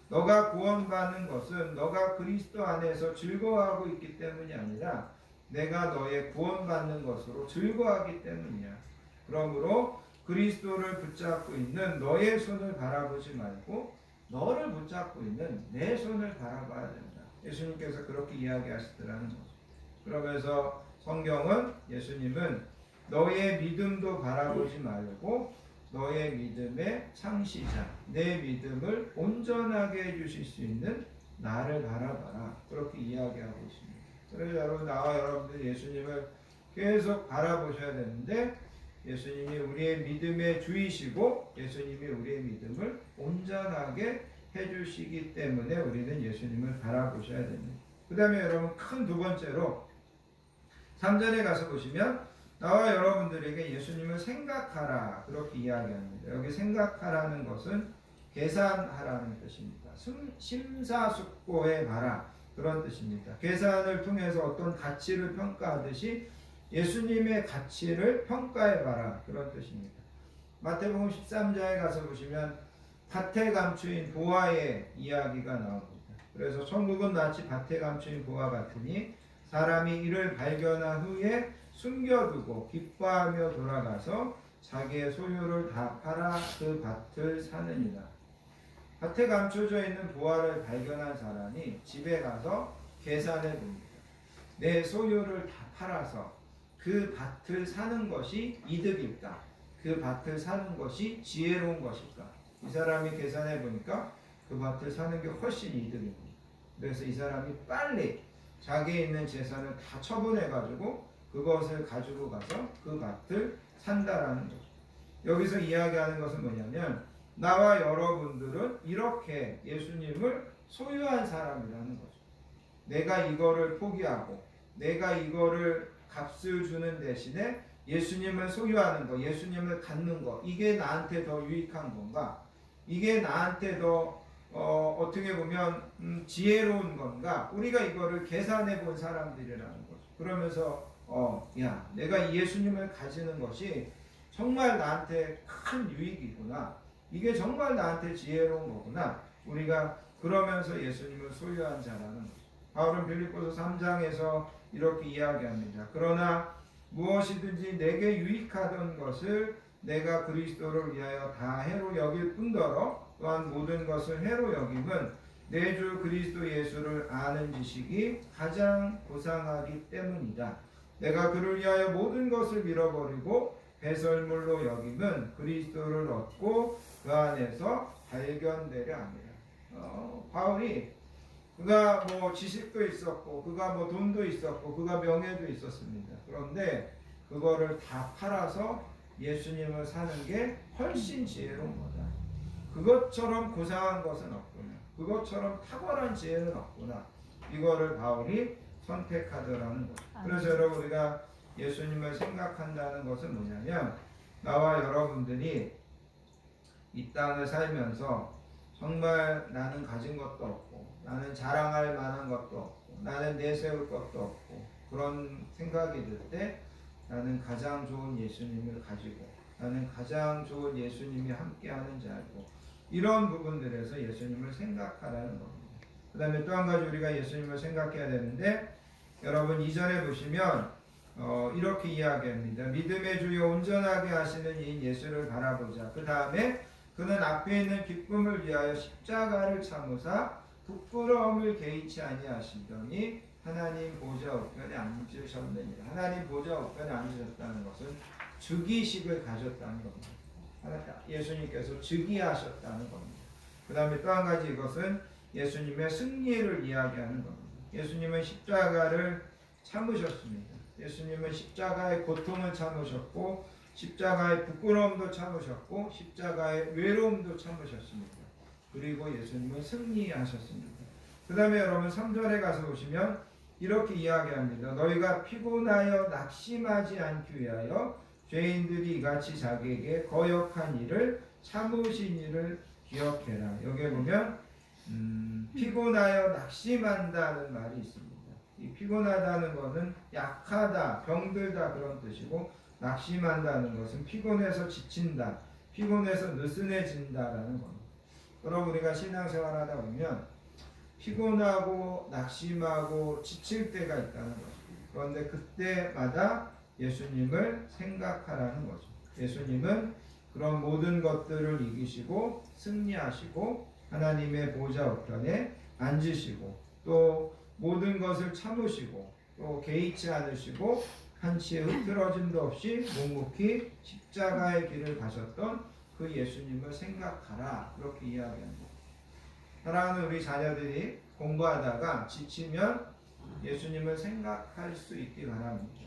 너가 구원받는 것은 너가 그리스도 안에서 즐거워하고 있기 때문이 아니라 내가 너의 구원받는 것으로 즐거워하기 때문이야. 그러므로 그리스도를 붙잡고 있는 너의 손을 바라보지 말고 너를 붙잡고 있는 내 손을 바라봐야 된다. 예수님께서 그렇게 이야기하시더라는 거죠. 그러면서 성경은 예수님은 너의 믿음도 바라보지 말고 너의 믿음의 창시자, 내 믿음을 온전하게 해주실 수 있는 나를 바라봐라, 그렇게 이야기하고 있습니다. 그래서 여러분, 나와 여러분들 예수님을 계속 바라보셔야 되는데 예수님이 우리의 믿음의 주이시고 예수님이 우리의 믿음을 온전하게 해주시기 때문에 우리는 예수님을 바라보셔야 됩니다. 그 다음에 여러분, 큰 두 번째로 3절에 가서 보시면 나와 여러분들에게 예수님을 생각하라, 그렇게 이야기합니다. 여기 생각하라는 것은 계산하라는 뜻입니다. 심사숙고해봐라, 그런 뜻입니다. 계산을 통해서 어떤 가치를 평가하듯이 예수님의 가치를 평가해봐라, 그런 뜻입니다. 마태복음 13장에 가서 보시면 밭에 감추인 보화의 이야기가 나옵니다. 그래서 천국은 마치 밭에 감추인 보화 같으니 사람이 이를 발견한 후에 숨겨두고 기뻐하며 돌아가서 자기의 소유를 다 팔아 그 밭을 사느니라. 밭에 감춰져 있는 보화를 발견한 사람이 집에 가서 계산해 봅니다. 내 소유를 다 팔아서 그 밭을 사는 것이 이득일까? 그 밭을 사는 것이 지혜로운 것일까? 이 사람이 계산해 보니까 그 밭을 사는 게 훨씬 이득입니다. 그래서 이 사람이 빨리 자기에 있는 재산을 다 처분해 가지고 그것을 가지고 가서 그 밭을 산다라는 거죠. 여기서 이야기하는 것은 뭐냐면 나와 여러분들은 이렇게 예수님을 소유한 사람이라는 거죠. 내가 이거를 포기하고 내가 이거를 값을 주는 대신에 예수님을 소유하는 거, 예수님을 갖는 거, 이게 나한테 더 유익한 건가? 이게 나한테 더 어떻게 보면 지혜로운 건가? 우리가 이거를 계산해 본 사람들이라는 거죠. 그러면서 야, 내가 이 예수님을 가지는 것이 정말 나한테 큰 유익이구나. 이게 정말 나한테 지혜로운 거구나. 우리가 그러면서 예수님을 소유한 자라는 거죠. 바울은 빌립보서 3장에서 이렇게 이야기합니다. 그러나 무엇이든지 내게 유익하던 것을 내가 그리스도를 위하여 다 해로 여길 뿐더러 또한 모든 것을 해로 여김은 내 주 그리스도 예수를 아는 지식이 가장 고상하기 때문이다. 내가 그를 위하여 모든 것을 잃어버리고 배설물로 여김은 그리스도를 얻고 그 안에서 발견되려 합니다. 바울이 그가 뭐 지식도 있었고 그가 뭐 돈도 있었고 그가 명예도 있었습니다. 그런데 그거를 다 팔아서 예수님을 사는 게 훨씬 지혜로운 거다. 그것처럼 고상한 것은 없구나. 그것처럼 탁월한 지혜는 없구나. 이거를 바울이 선택하더라는 거죠. 그래서 여러분 우리가 예수님을 생각한다는 것은 뭐냐면 나와 여러분들이 이 땅을 살면서 정말 나는 가진 것도 없고 나는 자랑할 만한 것도 없고 나는 내세울 것도 없고 그런 생각이 들 때 나는 가장 좋은 예수님을 가지고 나는 가장 좋은 예수님이 함께하는 자이고 이런 부분들에서 예수님을 생각하라는 겁니다. 그 다음에 또 한 가지 우리가 예수님을 생각해야 되는데 여러분 이전에 보시면 이렇게 이야기합니다. 믿음의 주요 온전하게 하시는 이인 예수를 바라보자. 그 다음에 그는 앞에 있는 기쁨을 위하여 십자가를 참으사 부끄러움을 개의치 아니하시더니 하나님 보좌 우편에 앉으셨느니라. 하나님 보좌 우편에 앉으셨다는 것은 즉위식을 가졌다는 겁니다. 예수님께서 즉위하셨다는 겁니다. 그 다음에 또 한 가지 이것은 예수님의 승리를 이야기하는 겁니다. 예수님은 십자가를 참으셨습니다. 예수님은 십자가의 고통을 참으셨고 십자가의 부끄러움도 참으셨고 십자가의 외로움도 참으셨습니다. 그리고 예수님은 승리하셨습니다. 그 다음에 여러분 3절에 가서 보시면 이렇게 이야기합니다. 너희가 피곤하여 낙심하지 않기 위하여 죄인들이 이같이 자기에게 거역한 일을 참으신 일을 기억해라. 여기에 보면 피곤하여 낙심한다는 말이 있습니다. 이 피곤하다는 것은 약하다, 병들다 그런 뜻이고 낙심한다는 것은 피곤해서 지친다, 피곤해서 느슨해진다라는 겁니다. 그럼 우리가 신앙생활하다 보면 피곤하고 낙심하고 지칠 때가 있다는 거죠. 그런데 그때마다 예수님을 생각하라는 거죠. 예수님은 그런 모든 것들을 이기시고 승리하시고 하나님의 보좌 우편에 앉으시고 또 모든 것을 참으시고 또 개의치 않으시고 한치의 흐트러짐도 없이 묵묵히 십자가의 길을 가셨던 그 예수님을 생각하라. 그렇게 이야기합니다. 사랑하는 우리 자녀들이 공부하다가 지치면 예수님을 생각할 수 있기 바랍니다.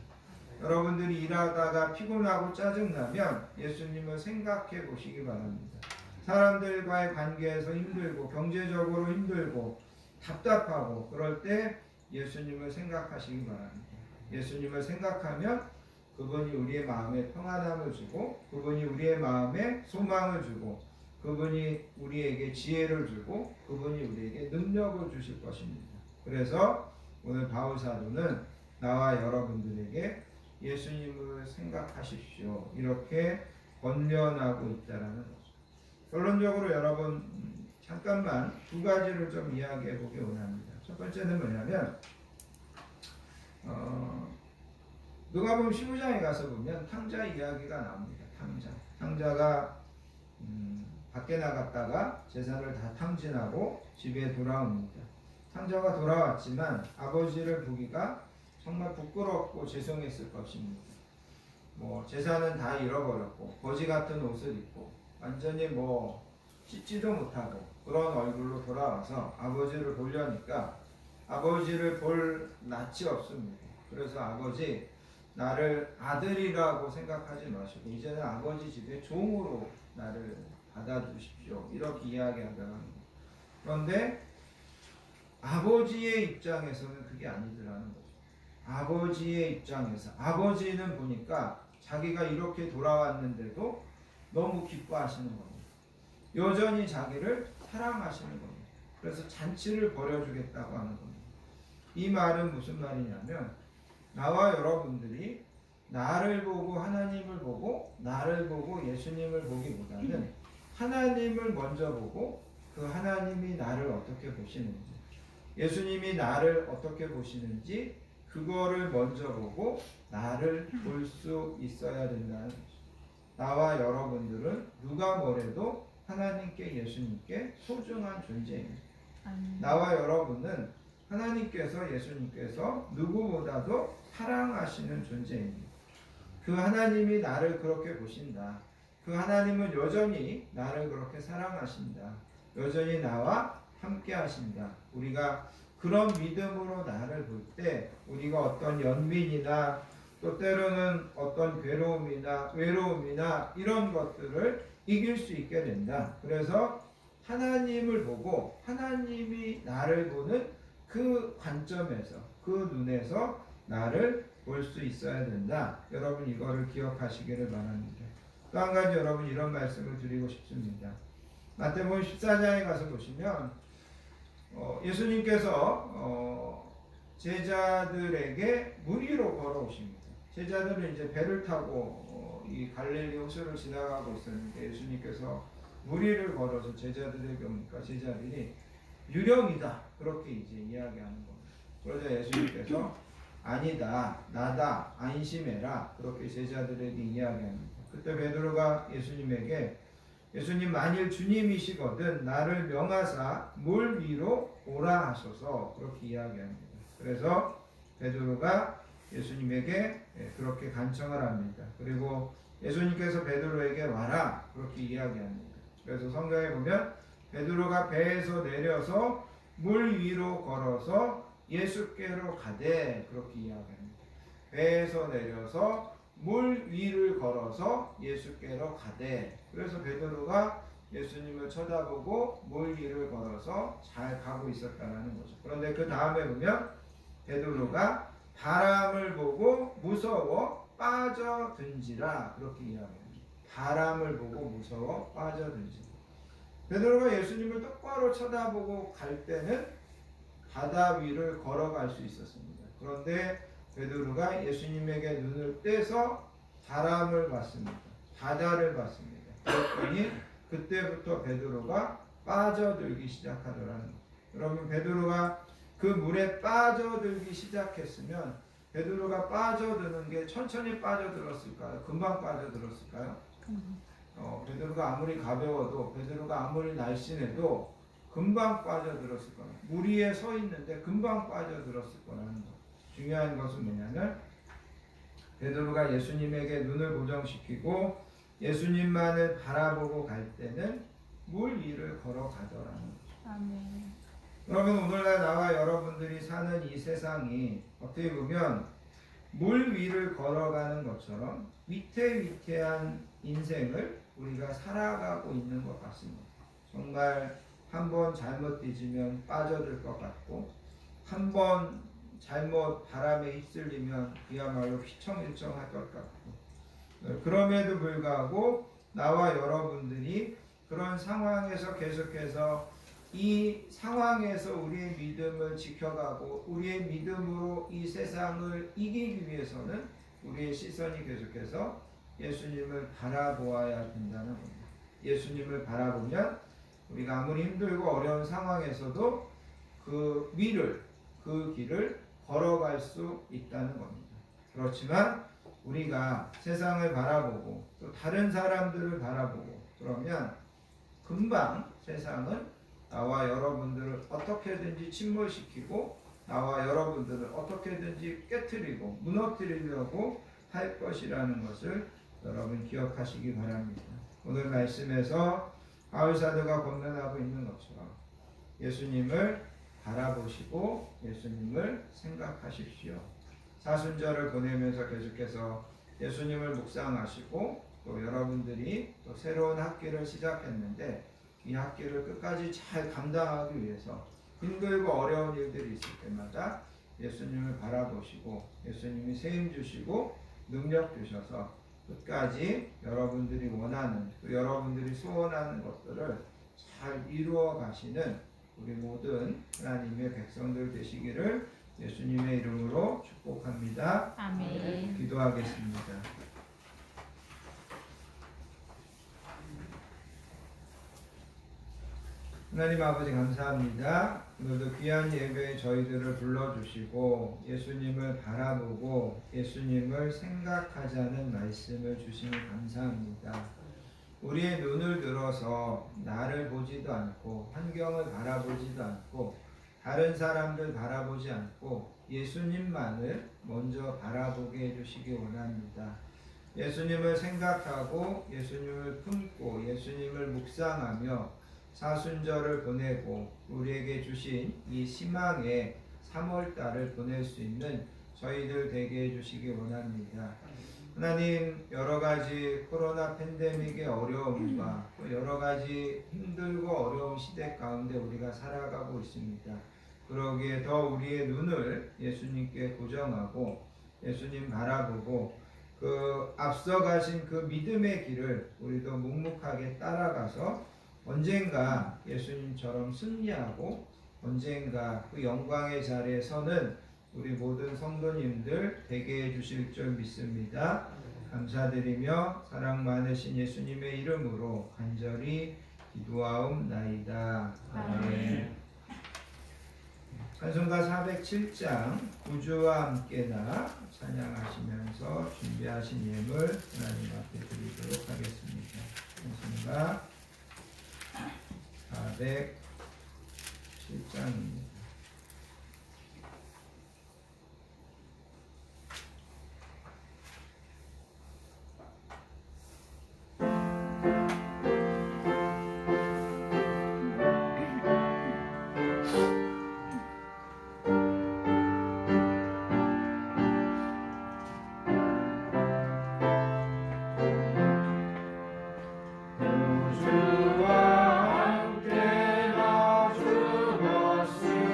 여러분들이 일하다가 피곤하고 짜증나면 예수님을 생각해 보시기 바랍니다. 사람들과의 관계에서 힘들고 경제적으로 힘들고 답답하고 그럴 때 예수님을 생각하시기 바랍니다. 예수님을 생각하면 그분이 우리의 마음에 평안함을 주고 그분이 우리의 마음에 소망을 주고 그분이 우리에게 지혜를 주고 그분이 우리에게 능력을 주실 것입니다. 그래서 오늘 바울 사도는 나와 여러분들에게 예수님을 생각하십시오. 이렇게 권면하고 있다라는 거죠. 결론적으로 여러분 잠깐만 두 가지를 좀 이야기해 보기 원합니다. 첫 번째는 뭐냐면 누가복음 15장에 가서 보면 탕자 이야기가 나옵니다. 탕자가 밖에 나갔다가 재산을 다 탕진하고 집에 돌아옵니다. 탕자가 돌아왔지만 아버지를 보기가 정말 부끄럽고 죄송했을 것입니다. 뭐 재산은 다 잃어버렸고 거지 같은 옷을 입고 완전히 뭐 씻지도 못하고 그런 얼굴로 돌아와서 아버지를 보려니까 아버지를 볼 낯이 없습니다. 그래서 아버지 나를 아들이라고 생각하지 마시고 이제는 아버지 집에 종으로 나를 받아주십시오. 이렇게 이야기하다가 그런데 아버지의 입장에서는 그게 아니더라는 거죠. 아버지의 입장에서 아버지는 보니까 자기가 이렇게 돌아왔는데도 너무 기뻐하시는 겁니다. 여전히 자기를 사랑하시는 겁니다. 그래서 잔치를 벌여주겠다고 하는 겁니다. 이 말은 무슨 말이냐면 나와 여러분들이 나를 보고 하나님을 보고 나를 보고 예수님을 보기보다는 하나님을 먼저 보고 그 하나님이 나를 어떻게 보시는지 예수님이 나를 어떻게 보시는지 그거를 먼저 보고 나를 볼 수 있어야 된다는 거죠. 나와 여러분들은 누가 뭐래도 하나님께 예수님께 소중한 존재입니다. 나와 여러분은 하나님께서 예수님께서 누구보다도 사랑하시는 존재입니다. 그 하나님이 나를 그렇게 보신다. 그 하나님은 여전히 나를 그렇게 사랑하신다. 여전히 나와 함께 하신다. 우리가 그런 믿음으로 나를 볼 때 우리가 어떤 연민이나 또 때로는 어떤 괴로움이나 외로움이나 이런 것들을 이길 수 있게 된다. 그래서 하나님을 보고 하나님이 나를 보는 그 관점에서 그 눈에서 나를 볼 수 있어야 된다. 여러분 이거를 기억하시기를 바랍니다. 또 한 가지 여러분 이런 말씀을 드리고 싶습니다. 마태복음 14장에 가서 보시면 예수님께서 제자들에게 물 위로 걸어오십니다. 제자들은 이제 배를 타고 이 갈릴리 호수를 지나가고 있었는데 예수님께서 물 위를 걸어서 제자들에게 오니까 제자들이 유령이다 그렇게 이제 이야기하는 겁니다. 그러자 예수님께서 아니다 나다 안심해라 그렇게 제자들에게 이야기합니다. 그때 베드로가 예수님에게 예수님 만일 주님이시거든 나를 명하사 물 위로 오라 하소서 그렇게 이야기합니다. 그래서 베드로가 예수님에게 그렇게 간청을 합니다. 그리고 예수님께서 베드로에게 와라 그렇게 이야기합니다. 그래서 성경에 보면 베드로가 배에서 내려서 물 위로 걸어서 예수께로 가되 그렇게 이야기합니다. 배에서 내려서 물 위를 걸어서 예수께로 가되 그래서 베드로가 예수님을 쳐다보고 물 위를 걸어서 잘 가고 있었다는 거죠. 그런데 그 다음에 보면 베드로가 바람을 보고 무서워 빠져든지라 그렇게 이야기합니다. 바람을 보고 무서워 빠져든지라. 베드로가 예수님을 똑바로 쳐다보고 갈 때는 바다 위를 걸어갈 수 있었습니다. 그런데 베드로가 예수님에게 눈을 떼서 바람을 봤습니다. 바다를 봤습니다. 그랬더니 그때부터 베드로가 빠져들기 시작하더라는 거예요. 여러분 베드로가 그 물에 빠져들기 시작했으면 베드로가 빠져드는 게 천천히 빠져들었을까요? 금방 빠져들었을까요? 베드로가 아무리 가벼워도 베드로가 아무리 날씬해도 금방 빠져들었을 거예요. 물 위에 서 있는데 금방 빠져들었을 거라는 거. 중요한 것은 뭐냐면 베드로가 예수님에게 눈을 고정시키고 예수님만을 바라보고 갈 때는 물 위를 걸어가더라는 거죠. 아멘. 여러분 오늘날 나와 여러분들이 사는 이 세상이 어떻게 보면 물 위를 걸어가는 것처럼 위태위태한 인생을 우리가 살아가고 있는 것 같습니다. 정말 한번 잘못 뒤지면 빠져들 것 같고 한번 잘못 바람에 휩쓸리면 그야말로 휘청일청할 것 같고 그럼에도 불구하고 나와 여러분들이 그런 상황에서 계속해서 이 상황에서 우리의 믿음을 지켜가고 우리의 믿음으로 이 세상을 이기기 위해서는 우리의 시선이 계속해서 예수님을 바라보아야 된다는 겁니다. 예수님을 바라보면 우리가 아무리 힘들고 어려운 상황에서도 그 길을 걸어갈 수 있다는 겁니다. 그렇지만 우리가 세상을 바라보고 또 다른 사람들을 바라보고 그러면 금방 세상은 나와 여러분들을 어떻게든지 침몰시키고 나와 여러분들을 어떻게든지 깨트리고 무너뜨리려고 할 것이라는 것을 여러분 기억하시기 바랍니다. 오늘 말씀에서 바울사도가 권면하고 있는 것처럼 예수님을 바라보시고 예수님을 생각하십시오. 사순절을 보내면서 계속해서 예수님을 묵상하시고 또 여러분들이 또 새로운 학기를 시작했는데 이 학기를 끝까지 잘 감당하기 위해서 힘들고 어려운 일들이 있을 때마다 예수님을 바라보시고 예수님이 세임 주시고 능력 주셔서 끝까지 여러분들이 원하는 또 여러분들이 소원하는 것들을 잘 이루어 가시는 우리 모든 하나님의 백성들 되시기를 예수님의 이름으로 축복합니다. 아멘. 기도하겠습니다. 하나님 아버지 감사합니다. 오늘도 귀한 예배에 저희들을 불러주시고 예수님을 바라보고 예수님을 생각하자는 말씀을 주시니 감사합니다. 우리의 눈을 들어서 나를 보지도 않고 환경을 바라보지도 않고 다른 사람들 바라보지 않고 예수님만을 먼저 바라보게 해주시기 원합니다. 예수님을 생각하고 예수님을 품고 예수님을 묵상하며 사순절을 보내고 우리에게 주신 이 희망의 3월달을 보낼 수 있는 저희들 되게 해주시기 원합니다. 하나님, 여러 가지 코로나 팬데믹의 어려움과 또 여러 가지 힘들고 어려운 시대 가운데 우리가 살아가고 있습니다. 그러기에 더 우리의 눈을 예수님께 고정하고 예수님 바라보고 그 앞서가신 그 믿음의 길을 우리도 묵묵하게 따라가서 언젠가 예수님처럼 승리하고 언젠가 그 영광의 자리에 서는 우리 모든 성도님들 되게 해주실 줄 믿습니다. 감사드리며 사랑 많으신 예수님의 이름으로 간절히 기도하옵나이다. 아멘. 찬송가 407장 구주와 함께나 찬양하시면서 준비하신 예물 하나님 앞에 드리도록 하겠습니다. 찬송가 407장입니다. 주와 함께 나 죽었으니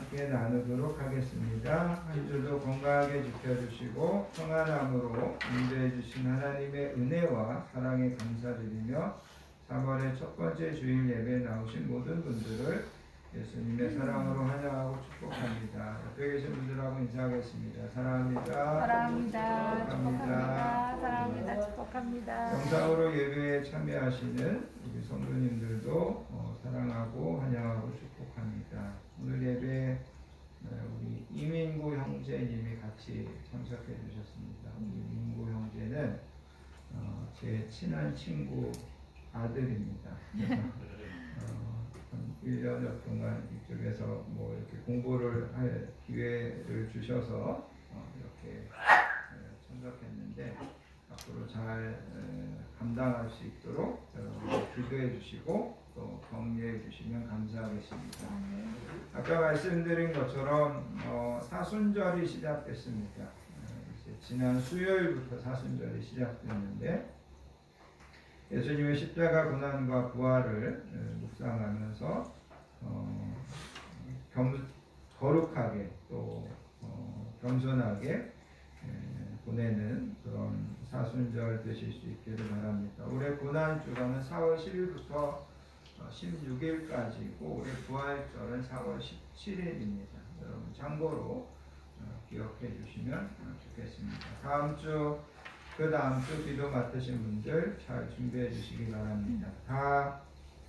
함께 나누도록 하겠습니다. 한 주도 건강하게 지켜주시고 평안함으로 인도해 주신 하나님의 은혜와 사랑에 감사드리며 3월의 첫 번째 주일 예배에 나오신 모든 분들을 예수님의 사랑으로 환영하고 축복합니다. 옆에 계신 분들하고 인사하겠습니다. 사랑합니다. 사랑합니다. 축복합니다. 사랑합니다. 축복합니다. 영상으로 예배에 참여하시는 우리 성도님들도 사랑하고 환영하고 축복합니다. 오늘 예배에 우리 이민구 형제님이 같이 참석해 주셨습니다. 우리 이민구 형제는 제 친한 친구 아들입니다. 한 1년여 동안 이쪽에서 뭐 이렇게 공부를 할 기회를 주셔서 이렇게 참석했는데 앞으로 잘 감당할 수 있도록 여러분 기도해 주시고 또 격려해 주시면 감사하겠습니다. 아까 말씀드린 것처럼 사순절이 시작됐습니다. 이제 지난 수요일부터 사순절이 시작됐는데 예수님의 십자가 고난과 부활을 묵상하면서 거룩하게 또 겸손하게 보내는 그런 사순절 되실 수 있기를 바랍니다. 올해 고난 주간은 4월 10일부터 16일까지고 올해 부활절은 4월 17일입니다. 여러분 참고로 기억해 주시면 좋겠습니다. 그 다음 주 기도 맡으신 분들 잘 준비해 주시기 바랍니다. 다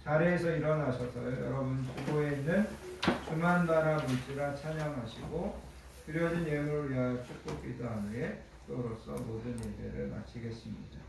자리에서 일어나셔서 여러분 주보에 있는 주만 바라볼지라 찬양하시고 드려진 예물을 위하여 축복 기도한 후에 또로서 모든 예배를 마치겠습니다.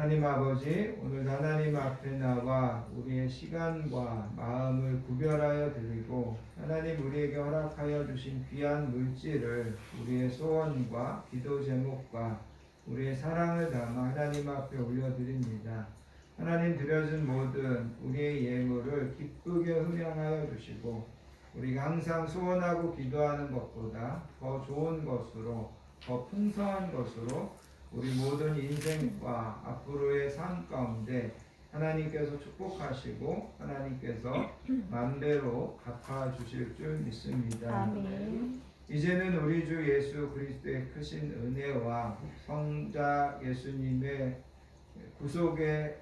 하나님 아버지, 오늘 하나님 앞에 나와 우리의 시간과 마음을 구별하여 드리고 하나님 우리에게 허락하여 주신 귀한 물질을 우리의 소원과 기도 제목과 우리의 사랑을 담아 하나님 앞에 올려드립니다. 하나님 드려진 모든 우리의 예물을 기쁘게 흠양하여 주시고 우리가 항상 소원하고 기도하는 것보다 더 좋은 것으로 더 풍성한 것으로 우리 모든 인생과 앞으로의 삶 가운데 하나님께서 축복하시고 하나님께서 만대로 갚아주실 줄 믿습니다. 아멘. 이제는 우리 주 예수 그리스도의 크신 은혜와 성자 예수님의 구속의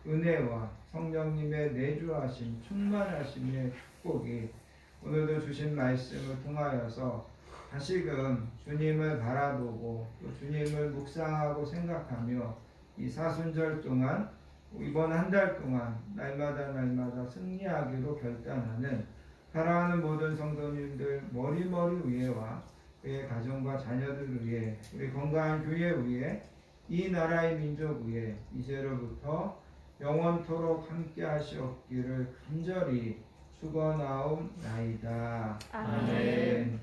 은혜와 성령님의 내주하심 충만하심의 축복이 오늘도 주신 말씀을 통하여서 다시금 주님을 바라보고 또 주님을 묵상하고 생각하며 이 사순절 동안 이번 한 달 동안 날마다 승리하기로 결단하는 사랑하는 모든 성도님들 머리머리 위에와 그의 가정과 자녀들 위해 우리 건강한 교회 위에 이 나라의 민족 위에 이제로부터 영원토록 함께 하시옵기를 간절히 축원하옵나이다. 아멘.